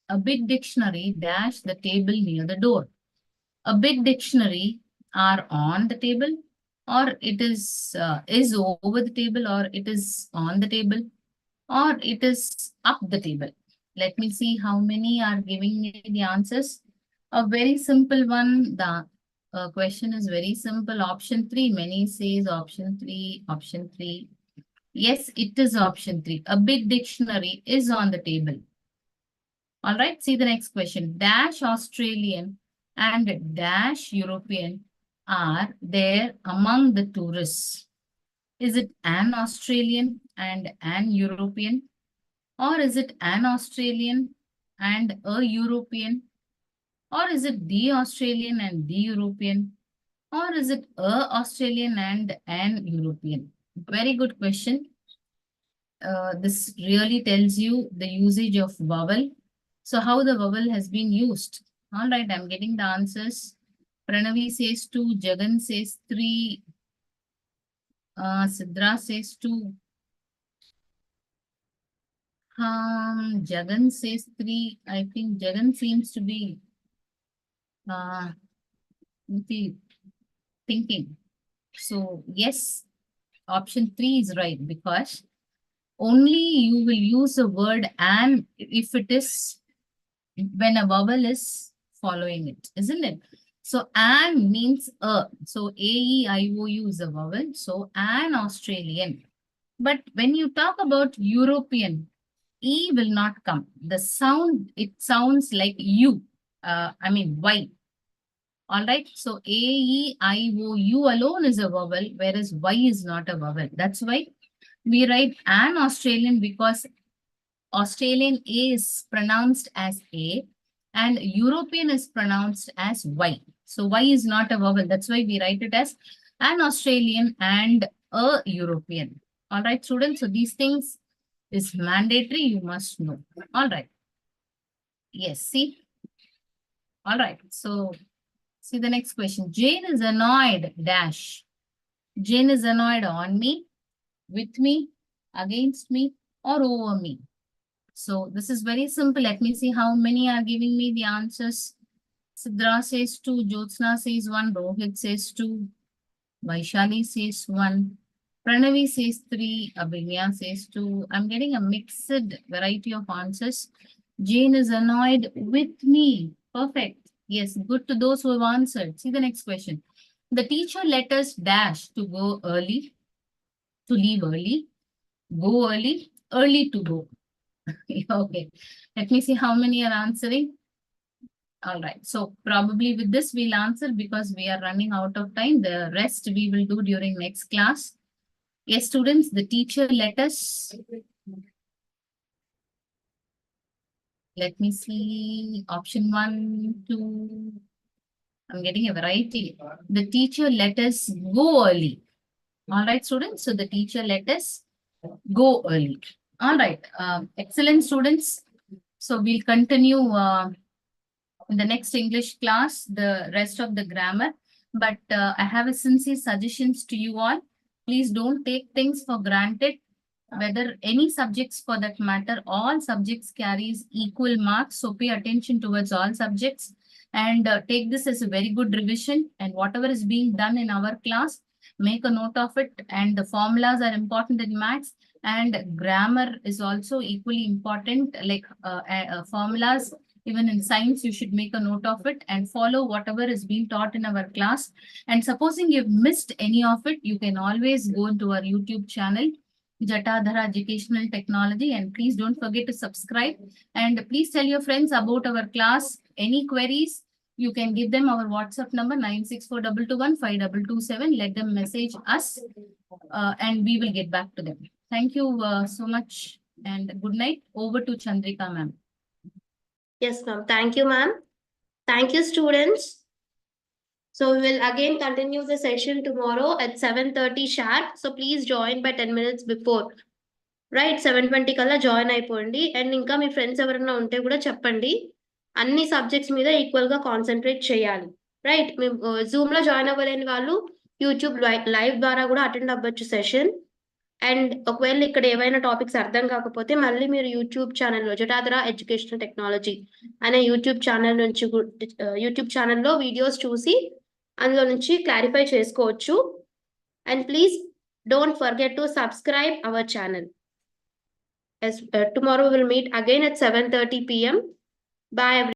S3: A big dictionary dash the table near the door. A big dictionary are on the table, or it is over the table, or it is on the table, or it is up the table. Let me see how many are giving me the answers. A very simple one. The question is very simple. Option 3. Many says option 3. Option 3. Yes, it is option 3. A big dictionary is on the table. All right, see the next question. Dash Australian and dash European are there among the tourists. Is it an Australian and an European? Or is it an Australian and a European? Or is it the Australian and the European? Or is it a Australian and an European? Very good question. This really tells you the usage of vowel. So how the vowel has been used. All right, I'm getting the answers. Pranavi says 2, Jagan says 3, Sidra says 2. Jagan says 3. I think Jagan seems to be thinking. So yes, option 3 is right because only you will use the word and if it is when a vowel is following it, isn't it? So an means a. So A-E-I-O-U is a vowel. So an Australian. But when you talk about European, E will not come. The sound, it sounds like U. Y. All right. So A-E-I-O-U alone is a vowel, whereas Y is not a vowel. That's why we write an Australian because Australian A is pronounced as A and European is pronounced as Y. So Y is not a vowel. That's why we write it as an Australian and a European. All right, students. So these things is mandatory. You must know. All right. Yes, see. All right. So see the next question. Jane is annoyed, dash. Jane is annoyed on me, with me, against me, or over me. So this is very simple. Let me see how many are giving me the answers. Sidra says 2, Jyotsna says 1, Rohit says 2, Vaishali says 1, Pranavi says 3, Abhigya says 2. I'm getting a mixed variety of answers. Jane is annoyed with me. Perfect. Yes, good to those who have answered. See the next question. The teacher let us dash to go early, to leave early, go early, early to go. Okay, let me see how many are answering. All right, so probably with this we'll answer because we are running out of time. The rest we will do during next class. Yes, students, the teacher let us Let me see. Option 1, 2. I'm getting a variety. The teacher let us go early. All right, students. So the teacher let us go early. All right. Excellent, students. So we'll continue in the next English class, the rest of the grammar. But I have a sincere suggestions to you all. Please don't take things for granted. Whether any subjects for that matter, all subjects carries equal marks. So pay attention towards all subjects and take this as a very good revision. And whatever is being done in our class, make a note of it. And the formulas are important in maths, and grammar is also equally important, like formulas. Even in science, you should make a note of it and follow whatever is being taught in our class. And supposing you've missed any of it, you can always go into our YouTube channel, Jatadhara Educational Technology, and please don't forget to subscribe. And please tell your friends about our class. Any queries, you can give them our WhatsApp number 96422152227. Let them message us and we will get back to them. Thank you so much and good night. Over to Chandrika, ma'am.
S1: Yes, ma'am. Thank you, ma'am. Thank you, students. So we will again continue the session tomorrow at 7:30 sharp. So please join by 10 minutes before. Right, 7:20 కల్లా join అయిపోండి. And ఇంకా మీ friends ఎవరైనా ఉంటే కూడా చెప్పండి. అన్ని subjects మీద equal గా కాన్సన్ట్రేట్ చేయాలి. రైట్, మేము జూమ్ లో జాయిన్ అవ్వలేని వాళ్ళు యూట్యూబ్ లైవ్ ద్వారా కూడా అటెండ్ అవ్వచ్చు సెషన్. అండ్ ఒకవేళ ఇక్కడ ఏవైనా టాపిక్స్ అర్థం కాకపోతే మళ్ళీ మీరు యూట్యూబ్ ఛానల్లో జటాధరా ఎడ్యుకేషనల్ టెక్నాలజీ అనే యూట్యూబ్ ఛానల్ నుంచి యూట్యూబ్ ఛానల్లో వీడియోస్ చూసి అందులో నుంచి క్లారిఫై చేసుకోవచ్చు. And please don't forget to subscribe our channel. Tomorrow we'll meet again at 7:30 p.m. Bye everyone.